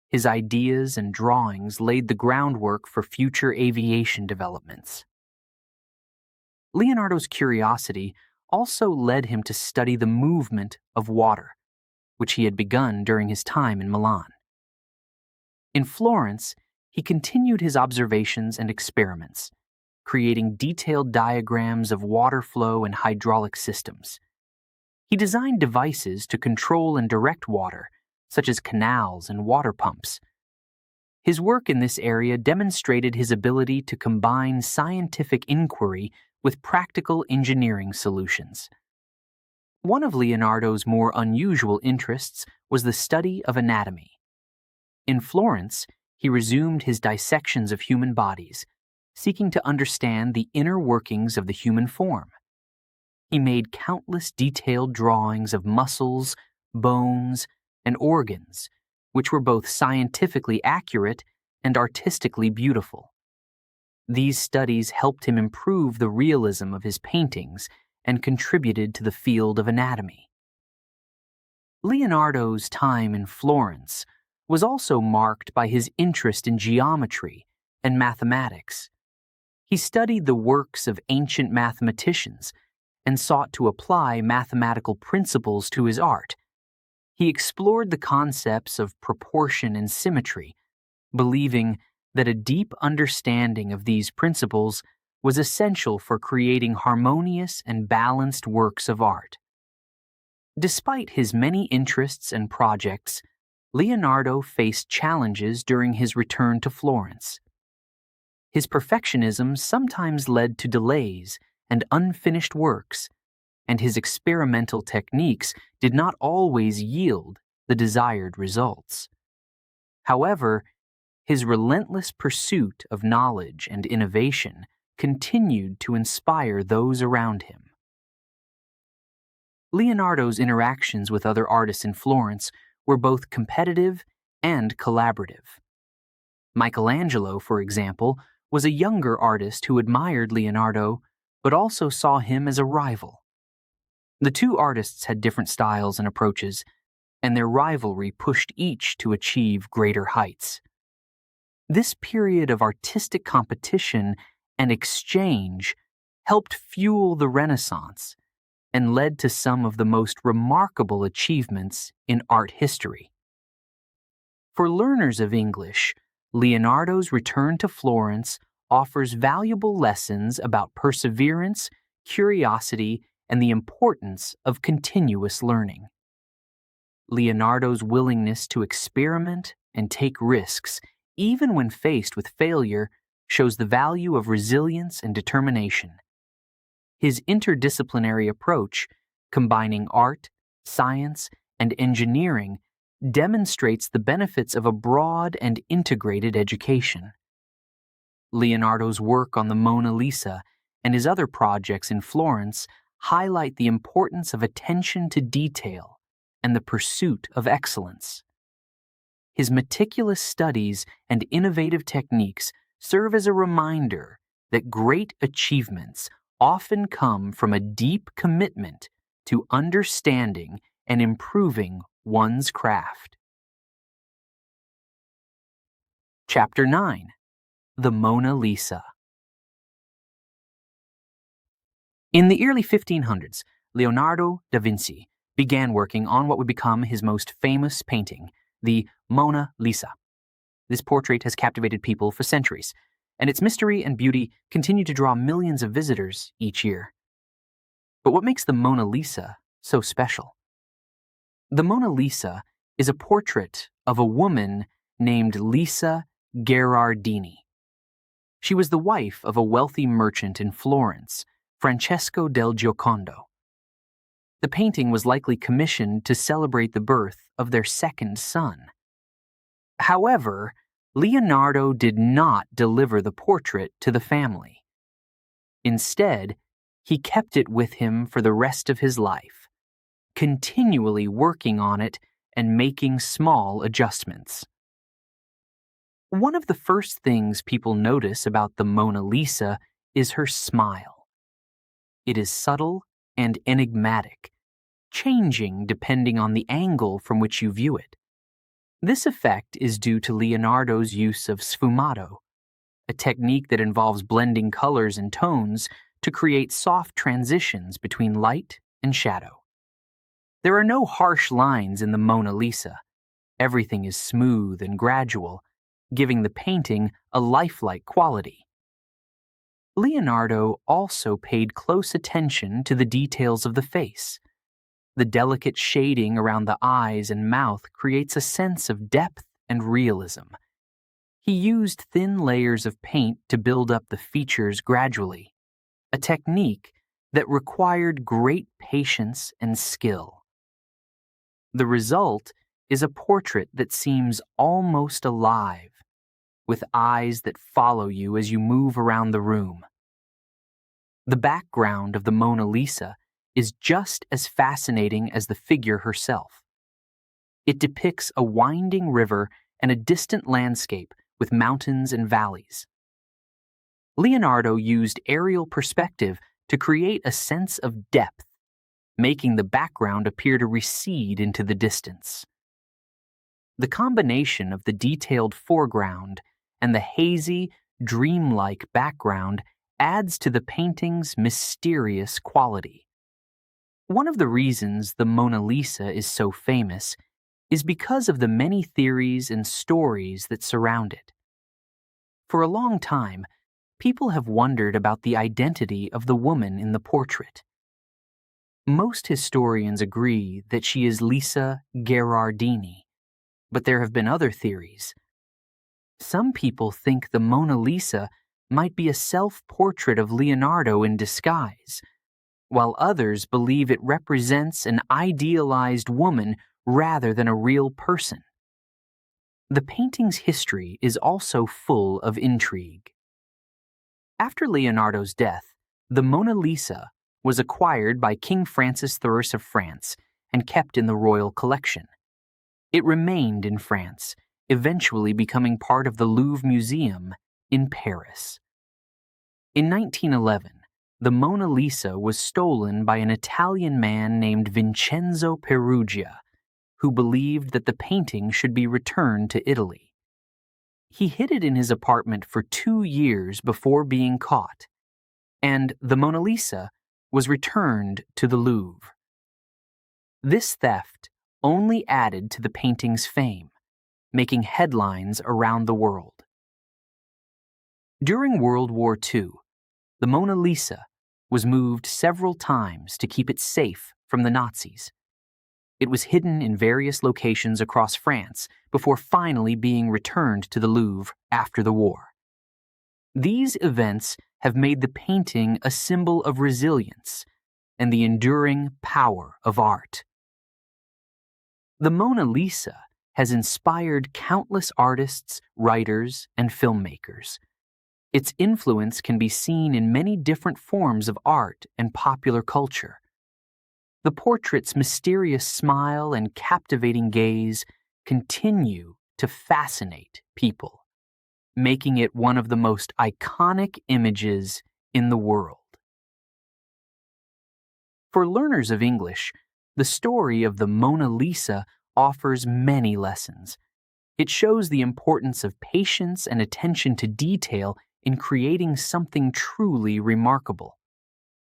his ideas and drawings laid the groundwork for future aviation developments. Leonardo's curiosity also led him to study the movement of water, which he had begun during his time in Milan. In Florence, he continued his observations and experiments, creating detailed diagrams of water flow and hydraulic systems. He designed devices to control and direct water, such as canals and water pumps. His work in this area demonstrated his ability to combine scientific inquiry with practical engineering solutions. One of Leonardo's more unusual interests was the study of anatomy. In Florence, he resumed his dissections of human bodies, seeking to understand the inner workings of the human form. He made countless detailed drawings of muscles, bones, and organs, which were both scientifically accurate and artistically beautiful. These studies helped him improve the realism of his paintings and contributed to the field of anatomy. Leonardo's time in Florence was also marked by his interest in geometry and mathematics. He studied the works of ancient mathematicians and sought to apply mathematical principles to his art. He explored the concepts of proportion and symmetry, believing that a deep understanding of these principles was essential for creating harmonious and balanced works of art. Despite his many interests and projects, Leonardo faced challenges during his return to Florence. His perfectionism sometimes led to delays and unfinished works, and his experimental techniques did not always yield the desired results. However, his relentless pursuit of knowledge and innovation continued to inspire those around him. Leonardo's interactions with other artists in Florence were both competitive and collaborative. Michelangelo, for example, was a younger artist who admired Leonardo, but also saw him as a rival. The two artists had different styles and approaches, and their rivalry pushed each to achieve greater heights. This period of artistic competition and exchange helped fuel the Renaissance and led to some of the most remarkable achievements in art history. For learners of English, Leonardo's return to Florence offers valuable lessons about perseverance, curiosity, and the importance of continuous learning. Leonardo's willingness to experiment and take risks, even when faced with failure, shows the value of resilience and determination. His interdisciplinary approach, combining art, science, and engineering, demonstrates the benefits of a broad and integrated education. Leonardo's work on the Mona Lisa and his other projects in Florence highlight the importance of attention to detail and the pursuit of excellence. His meticulous studies and innovative techniques serve as a reminder that great achievements often come from a deep commitment to understanding and improving one's craft. Chapter 9. The Mona Lisa. In the early 1500s, Leonardo da Vinci began working on what would become his most famous painting, the Mona Lisa. This portrait has captivated people for centuries, and its mystery and beauty continue to draw millions of visitors each year. But what makes the Mona Lisa so special? The Mona Lisa is a portrait of a woman named Lisa Gherardini. She was the wife of a wealthy merchant in Florence, Francesco del Giocondo. The painting was likely commissioned to celebrate the birth of their second son. However, Leonardo did not deliver the portrait to the family. Instead, he kept it with him for the rest of his life, continually working on it and making small adjustments. One of the first things people notice about the Mona Lisa is her smile. It is subtle and enigmatic, changing depending on the angle from which you view it. This effect is due to Leonardo's use of sfumato, a technique that involves blending colors and tones to create soft transitions between light and shadow. There are no harsh lines in the Mona Lisa. Everything is smooth and gradual, giving the painting a lifelike quality. Leonardo also paid close attention to the details of the face. The delicate shading around the eyes and mouth creates a sense of depth and realism. He used thin layers of paint to build up the features gradually, a technique that required great patience and skill. The result is a portrait that seems almost alive, with eyes that follow you as you move around the room. The background of the Mona Lisa is just as fascinating as the figure herself. It depicts a winding river and a distant landscape with mountains and valleys. Leonardo used aerial perspective to create a sense of depth, making the background appear to recede into the distance. The combination of the detailed foreground and the hazy, dreamlike background adds to the painting's mysterious quality. One of the reasons the Mona Lisa is so famous is because of the many theories and stories that surround it. For a long time, people have wondered about the identity of the woman in the portrait. Most historians agree that she is Lisa Gherardini, but there have been other theories. Some people think the Mona Lisa might be a self-portrait of Leonardo in disguise, while others believe it represents an idealized woman rather than a real person. The painting's history is also full of intrigue. After Leonardo's death, the Mona Lisa was acquired by King Francis I of France and kept in the royal collection. It remained in France, eventually becoming part of the Louvre Museum in Paris. In 1911, the Mona Lisa was stolen by an Italian man named Vincenzo Peruggia, who believed that the painting should be returned to Italy. He hid it in his apartment for 2 years before being caught, and the Mona Lisa was returned to the Louvre. This theft only added to the painting's fame, making headlines around the world. During World War II, the Mona Lisa was moved several times to keep it safe from the Nazis. It was hidden in various locations across France before finally being returned to the Louvre after the war. These events have made the painting a symbol of resilience and the enduring power of art. The Mona Lisa has inspired countless artists, writers, and filmmakers. Its influence can be seen in many different forms of art and popular culture. The portrait's mysterious smile and captivating gaze continue to fascinate people, making it one of the most iconic images in the world. For learners of English, the story of the Mona Lisa offers many lessons. It shows the importance of patience and attention to detail in creating something truly remarkable.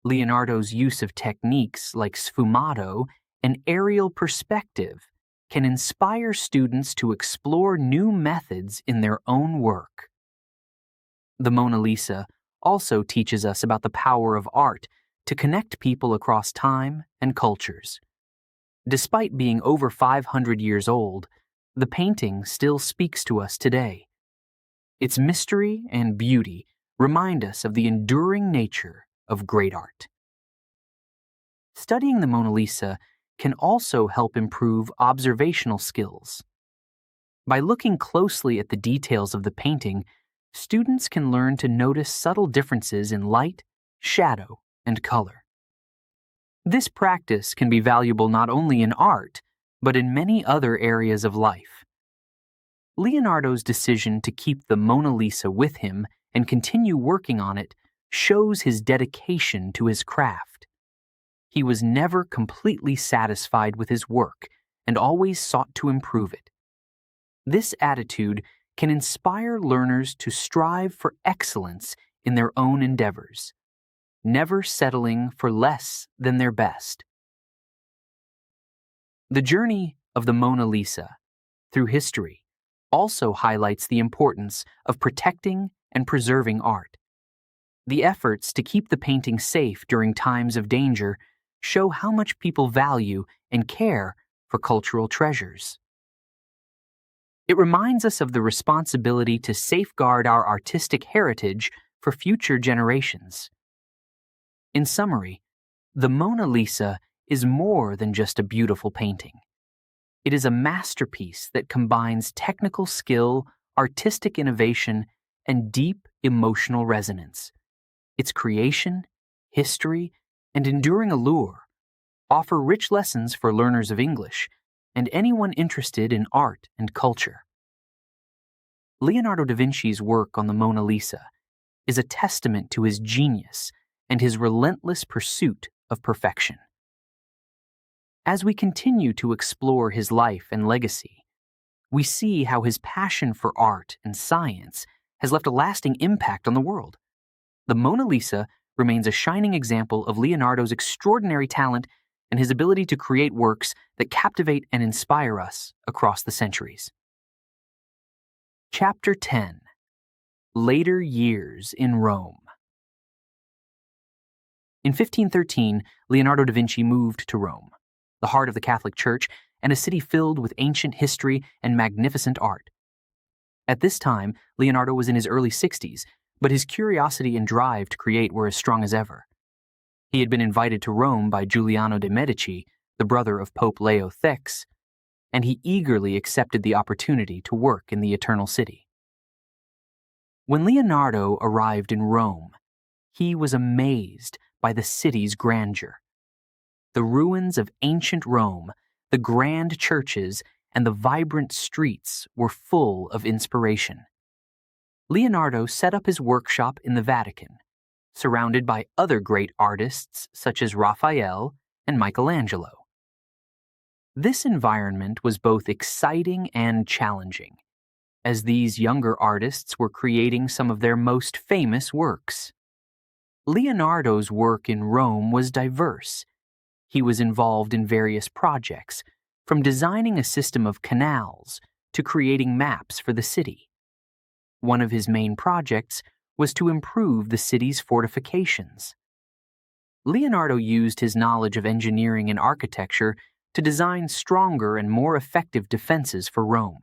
Leonardo's use of techniques like sfumato and aerial perspective can inspire students to explore new methods in their own work. The Mona Lisa also teaches us about the power of art to connect people across time and cultures. Despite being over 500 years old, the painting still speaks to us today. Its mystery and beauty remind us of the enduring nature of great art. Studying the Mona Lisa can also help improve observational skills. By looking closely at the details of the painting, students can learn to notice subtle differences in light, shadow, and color. This practice can be valuable not only in art, but in many other areas of life. Leonardo's decision to keep the Mona Lisa with him and continue working on it shows his dedication to his craft. He was never completely satisfied with his work and always sought to improve it. This attitude can inspire learners to strive for excellence in their own endeavors, never settling for less than their best. The journey of the Mona Lisa through history also highlights the importance of protecting and preserving art. The efforts to keep the painting safe during times of danger show how much people value and care for cultural treasures. It reminds us of the responsibility to safeguard our artistic heritage for future generations. In summary, the Mona Lisa is more than just a beautiful painting. It is a masterpiece that combines technical skill, artistic innovation, and deep emotional resonance. Its creation, history, and enduring allure offer rich lessons for learners of English and anyone interested in art and culture. Leonardo da Vinci's work on the Mona Lisa is a testament to his genius and his relentless pursuit of perfection. As we continue to explore his life and legacy, we see how his passion for art and science has left a lasting impact on the world. The Mona Lisa remains a shining example of Leonardo's extraordinary talent and his ability to create works that captivate and inspire us across the centuries. Chapter 10: Later Years in Rome. In 1513, Leonardo da Vinci moved to Rome, the heart of the Catholic Church and a city filled with ancient history and magnificent art. At this time, Leonardo was in his early 60s, but his curiosity and drive to create were as strong as ever. He had been invited to Rome by Giuliano de' Medici, the brother of Pope Leo IX, and he eagerly accepted the opportunity to work in the Eternal City. When Leonardo arrived in Rome, he was amazed by the city's grandeur. The ruins of ancient Rome, the grand churches, and the vibrant streets were full of inspiration. Leonardo set up his workshop in the Vatican, surrounded by other great artists such as Raphael and Michelangelo. This environment was both exciting and challenging, as these younger artists were creating some of their most famous works. Leonardo's work in Rome was diverse. He was involved in various projects, from designing a system of canals to creating maps for the city. One of his main projects was to improve the city's fortifications. Leonardo used his knowledge of engineering and architecture to design stronger and more effective defenses for Rome.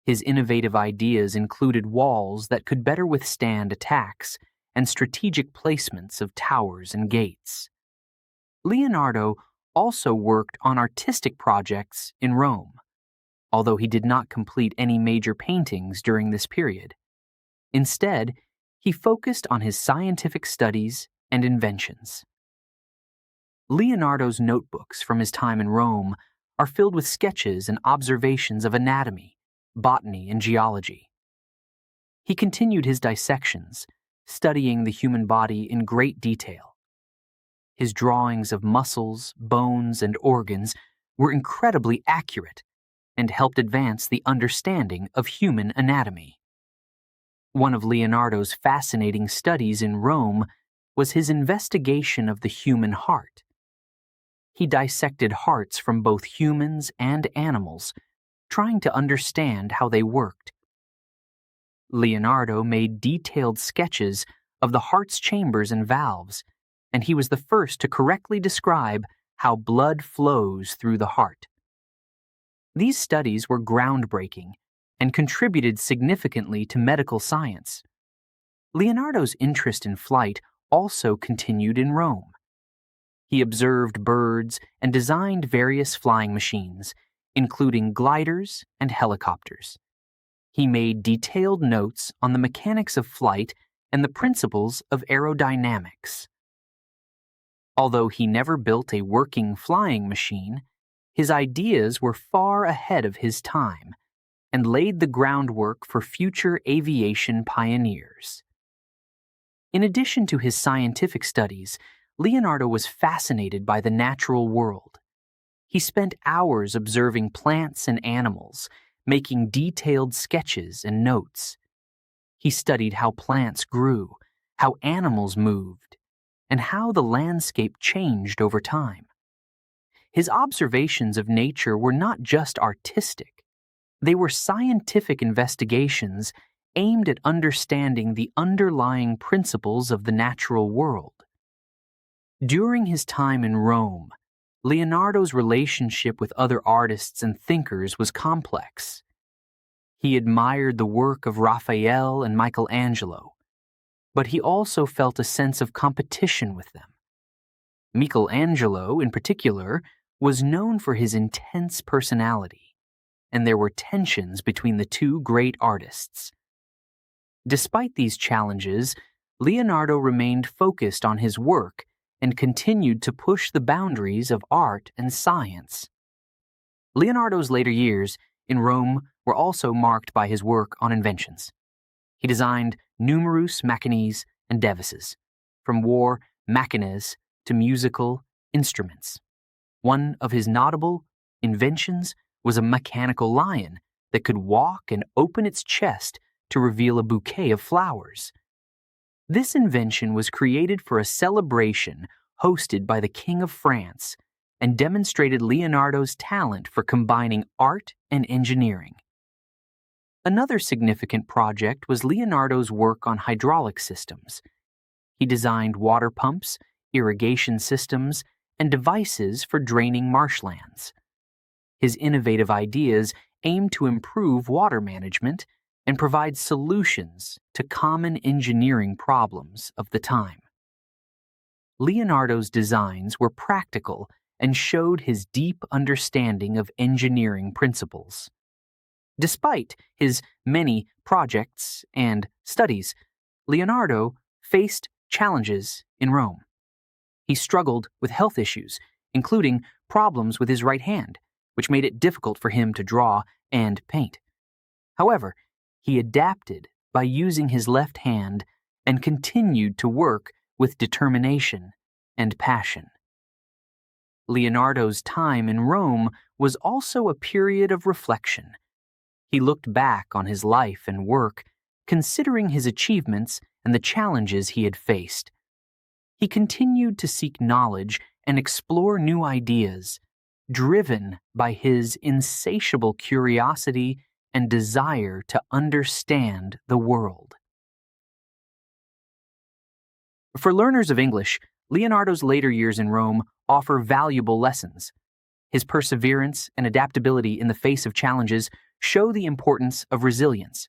His innovative ideas included walls that could better withstand attacks and strategic placements of towers and gates. Leonardo also worked on artistic projects in Rome, although he did not complete any major paintings during this period. Instead, he focused on his scientific studies and inventions. Leonardo's notebooks from his time in Rome are filled with sketches and observations of anatomy, botany, and geology. He continued his dissections, studying the human body in great detail. His drawings of muscles, bones, and organs were incredibly accurate and helped advance the understanding of human anatomy. One of Leonardo's fascinating studies in Rome was his investigation of the human heart. He dissected hearts from both humans and animals, trying to understand how they worked. Leonardo made detailed sketches of the heart's chambers and valves, and he was the first to correctly describe how blood flows through the heart. These studies were groundbreaking and contributed significantly to medical science. Leonardo's interest in flight also continued in Rome. He observed birds and designed various flying machines, including gliders and helicopters. He made detailed notes on the mechanics of flight and the principles of aerodynamics. Although he never built a working flying machine, his ideas were far ahead of his time and laid the groundwork for future aviation pioneers. In addition to his scientific studies, Leonardo was fascinated by the natural world. He spent hours observing plants and animals, making detailed sketches and notes. He studied how plants grew, how animals moved, and how the landscape changed over time. His observations of nature were not just artistic. They were scientific investigations aimed at understanding the underlying principles of the natural world. During his time in Rome, Leonardo's relationship with other artists and thinkers was complex. He admired the work of Raphael and Michelangelo, but he also felt a sense of competition with them. Michelangelo, in particular, was known for his intense personality, and there were tensions between the two great artists. Despite these challenges, Leonardo remained focused on his work and continued to push the boundaries of art and science. Leonardo's later years in Rome were also marked by his work on inventions. He designed numerous machines and devices, from war machines to musical instruments. One of his notable inventions was a mechanical lion that could walk and open its chest to reveal a bouquet of flowers. This invention was created for a celebration hosted by the King of France and demonstrated Leonardo's talent for combining art and engineering. Another significant project was Leonardo's work on hydraulic systems. He designed water pumps, irrigation systems, and devices for draining marshlands. His innovative ideas aimed to improve water management and provide solutions to common engineering problems of the time. Leonardo's designs were practical and showed his deep understanding of engineering principles. Despite his many projects and studies, Leonardo faced challenges in Rome. He struggled with health issues, including problems with his right hand, which made it difficult for him to draw and paint. However, he adapted by using his left hand and continued to work with determination and passion. Leonardo's time in Rome was also a period of reflection. He looked back on his life and work, considering his achievements and the challenges he had faced. He continued to seek knowledge and explore new ideas, driven by his insatiable curiosity and desire to understand the world. For learners of English, Leonardo's later years in Rome offer valuable lessons. His perseverance and adaptability in the face of challenges show the importance of resilience.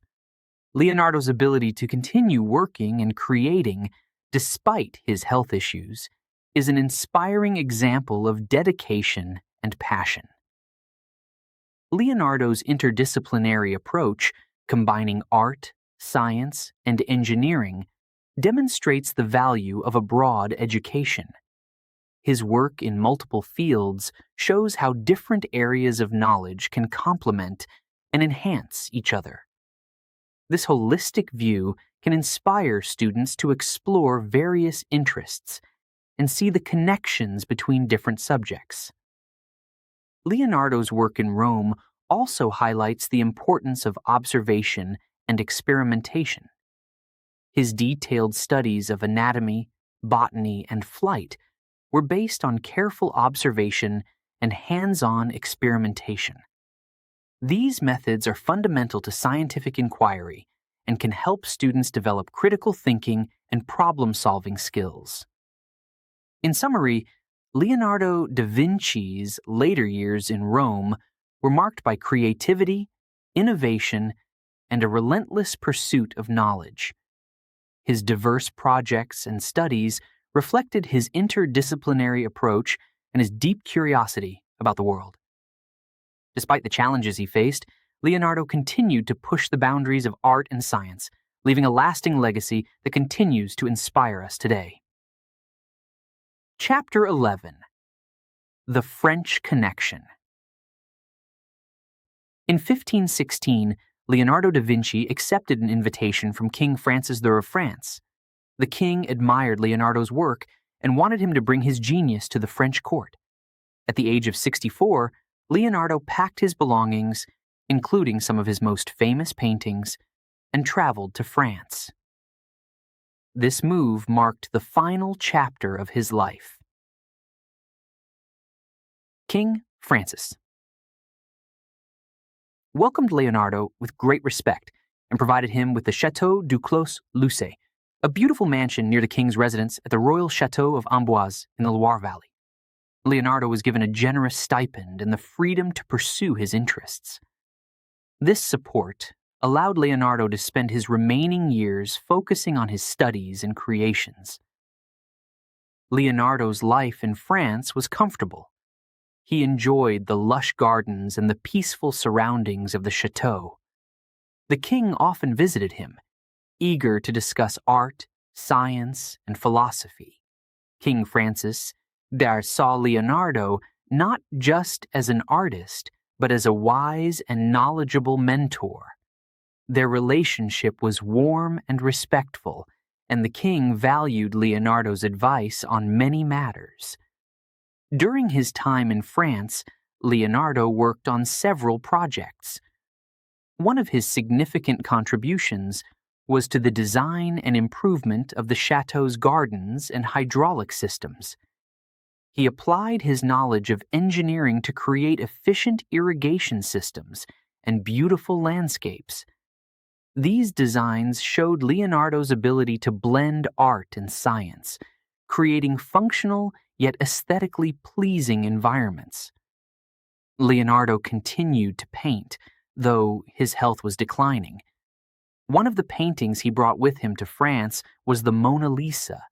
Leonardo's ability to continue working and creating despite his health issues is an inspiring example of dedication and passion. Leonardo's interdisciplinary approach, combining art, science, and engineering, demonstrates the value of a broad education. His work in multiple fields shows how different areas of knowledge can complement and enhance each other. This holistic view can inspire students to explore various interests and see the connections between different subjects. Leonardo's work in Rome also highlights the importance of observation and experimentation. His detailed studies of anatomy, botany, and flight were based on careful observation and hands-on experimentation. These methods are fundamental to scientific inquiry and can help students develop critical thinking and problem-solving skills. In summary, Leonardo da Vinci's later years in Rome were marked by creativity, innovation, and a relentless pursuit of knowledge. His diverse projects and studies reflected his interdisciplinary approach and his deep curiosity about the world. Despite the challenges he faced, Leonardo continued to push the boundaries of art and science, leaving a lasting legacy that continues to inspire us today. Chapter 11. The French Connection. In 1516, Leonardo da Vinci accepted an invitation from King Francis I of France. The king admired Leonardo's work and wanted him to bring his genius to the French court. At the age of 64, Leonardo packed his belongings, including some of his most famous paintings, and traveled to France. This move marked the final chapter of his life. King Francis welcomed Leonardo with great respect and provided him with the Château du Clos-Lucé, a beautiful mansion near the king's residence at the Royal Château of Amboise in the Loire Valley. Leonardo was given a generous stipend and the freedom to pursue his interests. This support allowed Leonardo to spend his remaining years focusing on his studies and creations. Leonardo's life in France was comfortable. He enjoyed the lush gardens and the peaceful surroundings of the chateau. The king often visited him, eager to discuss art, science, and philosophy. King Francis there saw Leonardo not just as an artist, but as a wise and knowledgeable mentor. Their relationship was warm and respectful, and the king valued Leonardo's advice on many matters. During his time in France, Leonardo worked on several projects. One of his significant contributions was to the design and improvement of the chateau's gardens and hydraulic systems. He applied his knowledge of engineering to create efficient irrigation systems and beautiful landscapes. These designs showed Leonardo's ability to blend art and science, creating functional yet aesthetically pleasing environments. Leonardo continued to paint, though his health was declining. One of the paintings he brought with him to France was the Mona Lisa,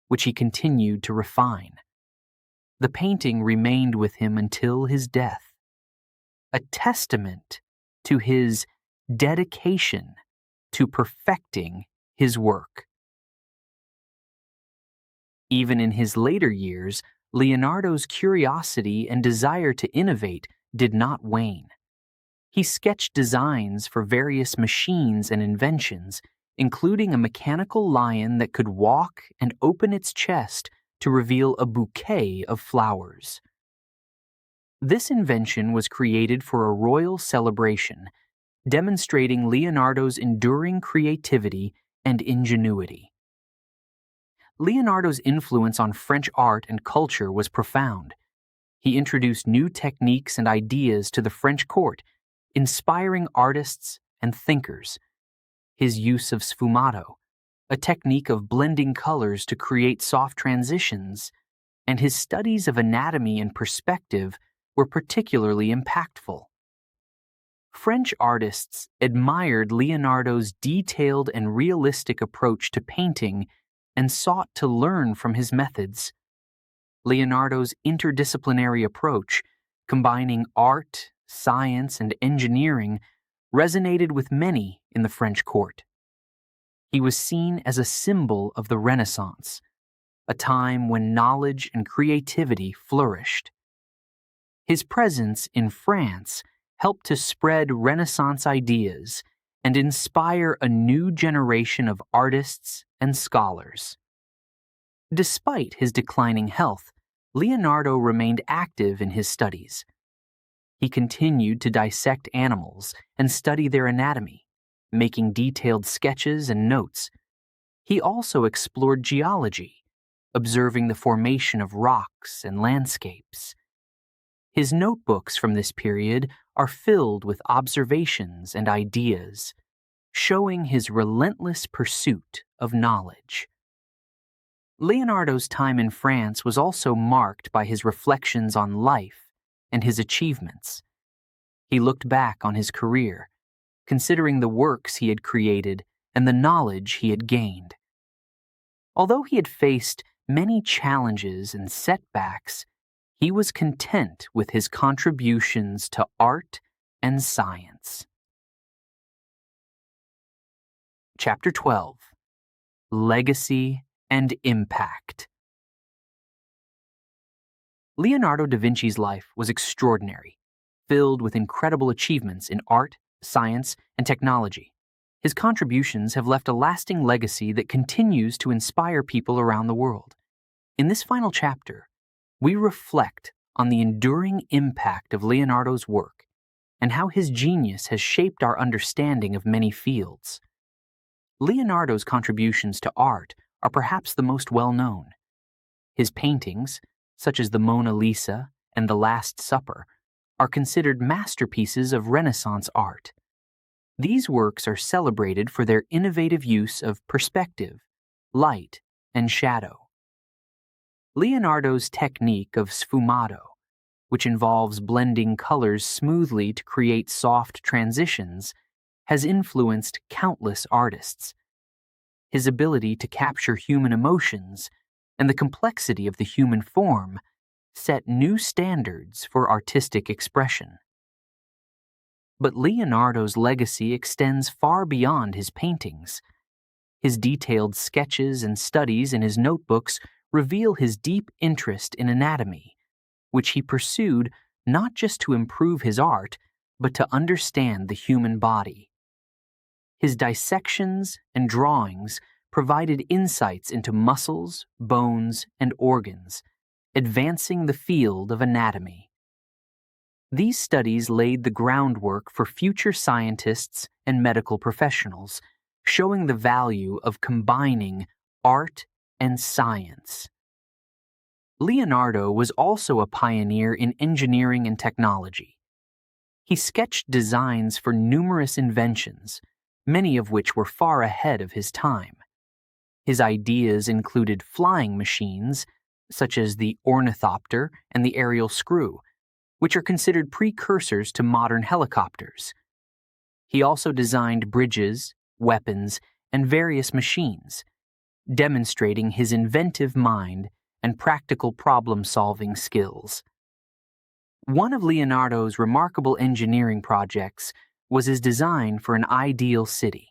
which he continued to refine. The painting remained with him until his death, a testament to his dedication to perfecting his work. Even in his later years, Leonardo's curiosity and desire to innovate did not wane. He sketched designs for various machines and inventions, including a mechanical lion that could walk and open its chest to reveal a bouquet of flowers. This invention was created for a royal celebration, demonstrating Leonardo's enduring creativity and ingenuity. Leonardo's influence on French art and culture was profound. He introduced new techniques and ideas to the French court, inspiring artists and thinkers. His use of sfumato, a technique of blending colors to create soft transitions, and his studies of anatomy and perspective were particularly impactful. French artists admired Leonardo's detailed and realistic approach to painting and sought to learn from his methods. Leonardo's interdisciplinary approach, combining art, science, and engineering, resonated with many in the French court. He was seen as a symbol of the Renaissance, a time when knowledge and creativity flourished. His presence in France helped to spread Renaissance ideas and inspire a new generation of artists and scholars. Despite his declining health, Leonardo remained active in his studies. He continued to dissect animals and study their anatomy, making detailed sketches and notes. He also explored geology, observing the formation of rocks and landscapes. His notebooks from this period are filled with observations and ideas, showing his relentless pursuit of knowledge. Leonardo's time in France was also marked by his reflections on life and his achievements. He looked back on his career, considering the works he had created and the knowledge he had gained. Although he had faced many challenges and setbacks, he was content with his contributions to art and science. Chapter 12. Legacy and Impact. Leonardo da Vinci's life was extraordinary, filled with incredible achievements in art, science, and technology. His contributions have left a lasting legacy that continues to inspire people around the world. In this final chapter, we reflect on the enduring impact of Leonardo's work and how his genius has shaped our understanding of many fields. Leonardo's contributions to art are perhaps the most well-known. His paintings, such as the Mona Lisa and The Last Supper, are considered masterpieces of Renaissance art. These works are celebrated for their innovative use of perspective, light, and shadow. Leonardo's technique of sfumato, which involves blending colors smoothly to create soft transitions, has influenced countless artists. His ability to capture human emotions and the complexity of the human form set new standards for artistic expression. But Leonardo's legacy extends far beyond his paintings. His detailed sketches and studies in his notebooks reveal his deep interest in anatomy, which he pursued not just to improve his art, but to understand the human body. His dissections and drawings provided insights into muscles, bones, and organs, advancing the field of anatomy. These studies laid the groundwork for future scientists and medical professionals, showing the value of combining art and science. Leonardo was also a pioneer in engineering and technology. He sketched designs for numerous inventions, many of which were far ahead of his time. His ideas included flying machines, such as the ornithopter and the aerial screw, which are considered precursors to modern helicopters. He also designed bridges, weapons, and various machines, demonstrating his inventive mind and practical problem-solving skills. One of Leonardo's remarkable engineering projects was his design for an ideal city.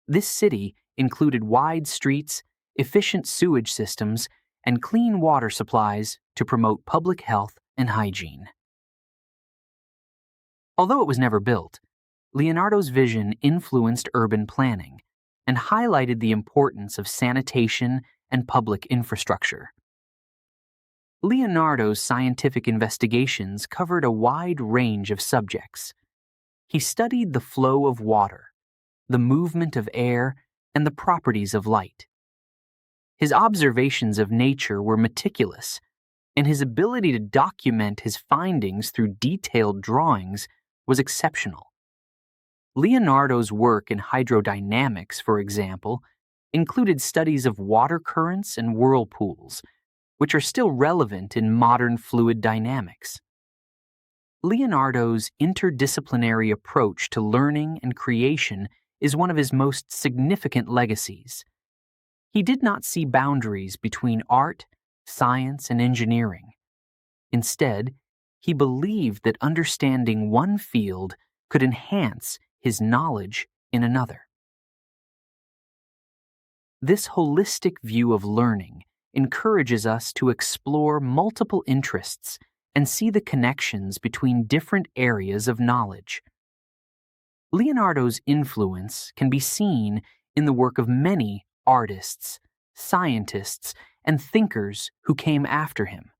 This city included wide streets, efficient sewage systems, and clean water supplies to promote public health and hygiene. Although it was never built, Leonardo's vision influenced urban planning and highlighted the importance of sanitation and public infrastructure. Leonardo's scientific investigations covered a wide range of subjects. He studied the flow of water, the movement of air, and the properties of light. His observations of nature were meticulous, and his ability to document his findings through detailed drawings was exceptional. Leonardo's work in hydrodynamics, for example, included studies of water currents and whirlpools, which are still relevant in modern fluid dynamics. Leonardo's interdisciplinary approach to learning and creation is one of his most significant legacies. He did not see boundaries between art, science, and engineering. Instead, he believed that understanding one field could enhance his knowledge in another. This holistic view of learning encourages us to explore multiple interests and see the connections between different areas of knowledge. Leonardo's influence can be seen in the work of many artists, scientists, and thinkers who came after him.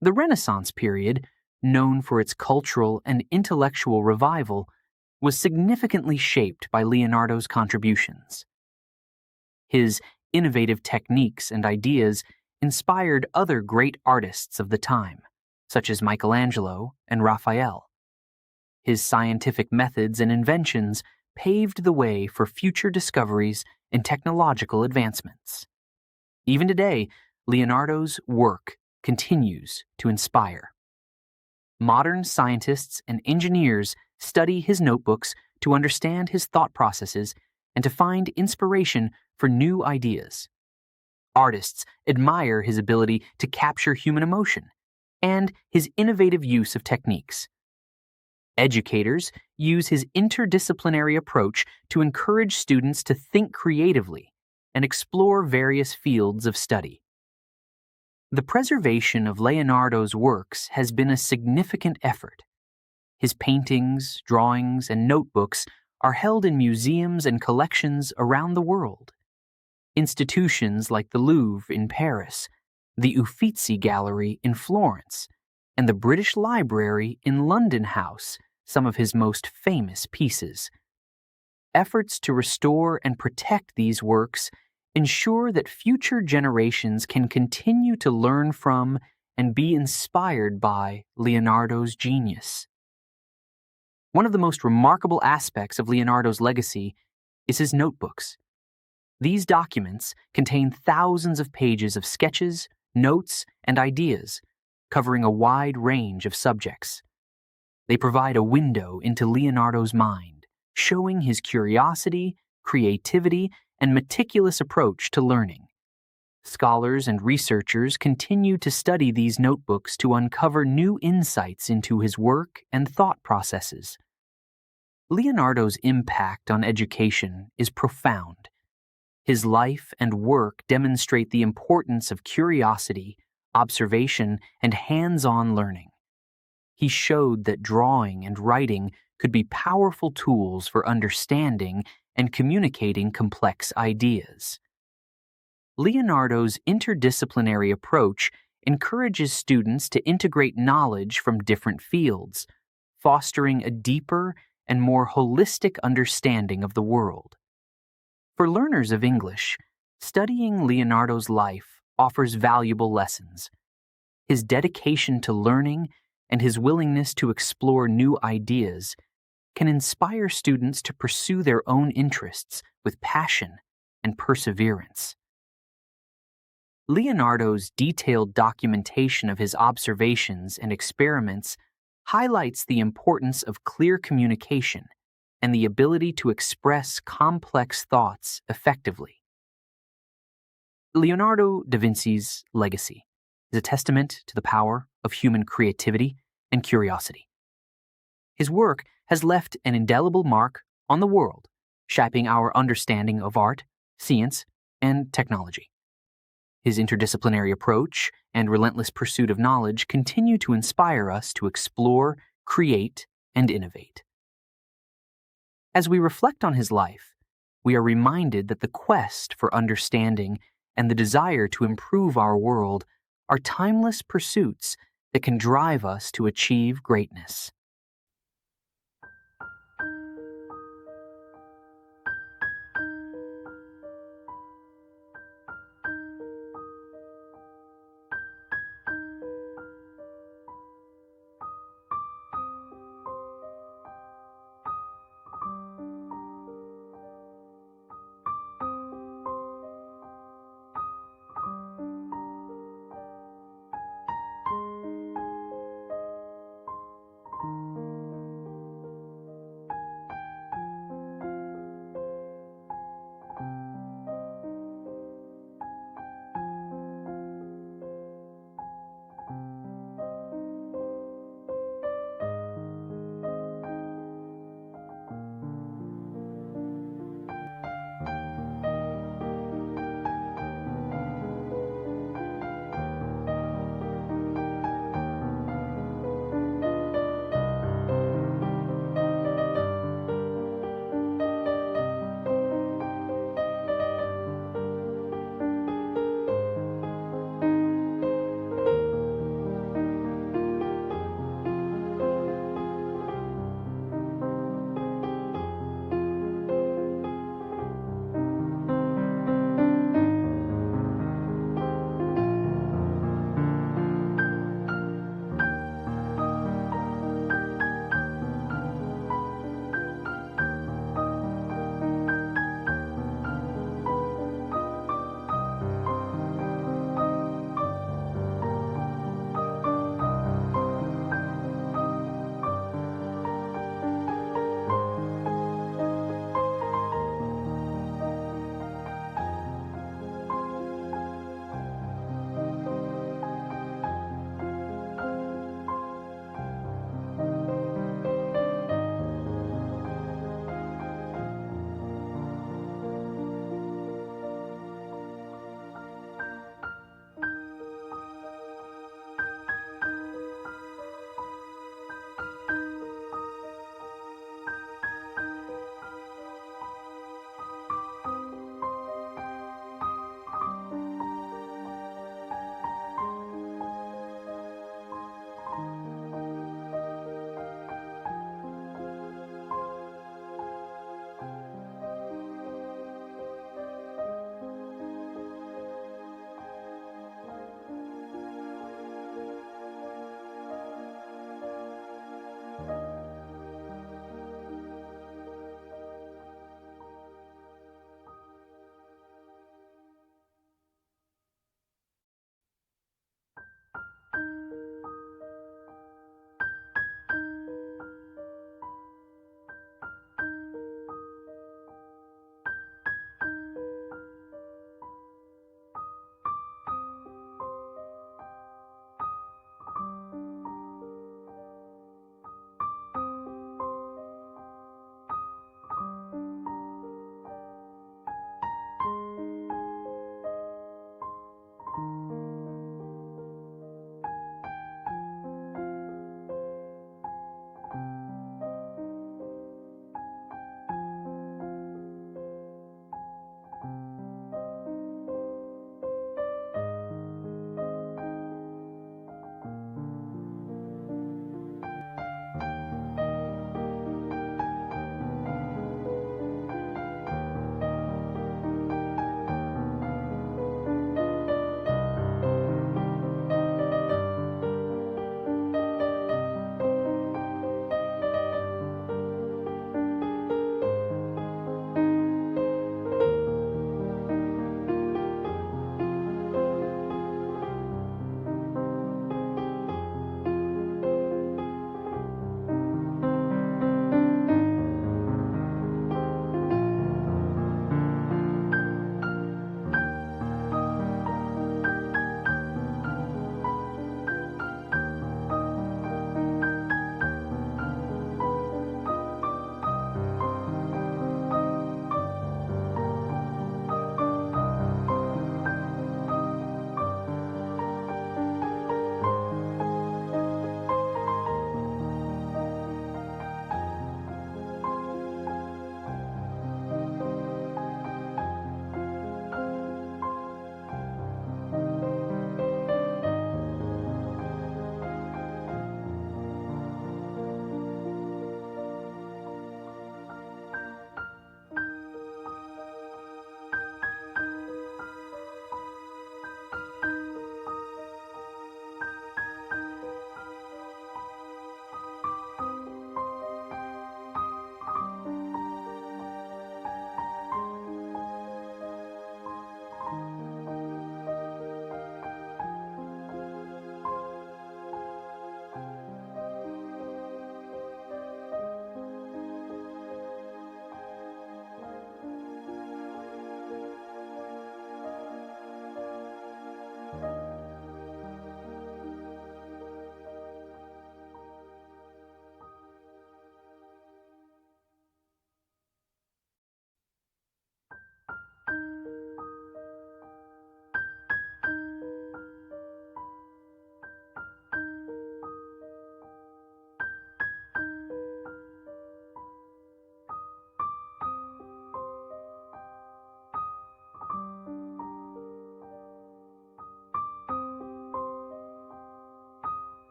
The Renaissance period, known for its cultural and intellectual revival, was significantly shaped by Leonardo's contributions. His innovative techniques and ideas inspired other great artists of the time, such as Michelangelo and Raphael. His scientific methods and inventions paved the way for future discoveries and technological advancements. Even today, Leonardo's work continues to inspire. Modern scientists and engineers study his notebooks to understand his thought processes and to find inspiration for new ideas. Artists admire his ability to capture human emotion and his innovative use of techniques. Educators use his interdisciplinary approach to encourage students to think creatively and explore various fields of study. The preservation of Leonardo's works has been a significant effort. His paintings, drawings, and notebooks are held in museums and collections around the world. institutions like the Louvre in Paris, the Uffizi Gallery in Florence, and the British Library in London house some of his most famous pieces. Efforts to restore and protect these works ensure that future generations can continue to learn from and be inspired by Leonardo's genius. One of the most remarkable aspects of Leonardo's legacy is his notebooks. These documents contain thousands of pages of sketches, notes, and ideas, covering a wide range of subjects. They provide a window into Leonardo's mind, showing his curiosity, creativity, and meticulous approach to learning. Scholars and researchers continue to study these notebooks to uncover new insights into his work and thought processes. Leonardo's impact on education is profound. His life and work demonstrate the importance of curiosity, observation, and hands-on learning. He showed that drawing and writing could be powerful tools for understanding and communicating complex ideas. Leonardo's interdisciplinary approach encourages students to integrate knowledge from different fields, fostering a deeper and more holistic understanding of the world. For learners of English, studying Leonardo's life offers valuable lessons. His dedication to learning and his willingness to explore new ideas can inspire students to pursue their own interests with passion and perseverance. Leonardo's detailed documentation of his observations and experiments highlights the importance of clear communication and the ability to express complex thoughts effectively. Leonardo da Vinci's legacy is a testament to the power of human creativity and curiosity. His work has left an indelible mark on the world, shaping our understanding of art, science, and technology. His interdisciplinary approach and relentless pursuit of knowledge continue to inspire us to explore, create, and innovate. As we reflect on his life, we are reminded that the quest for understanding and the desire to improve our world are timeless pursuits that can drive us to achieve greatness.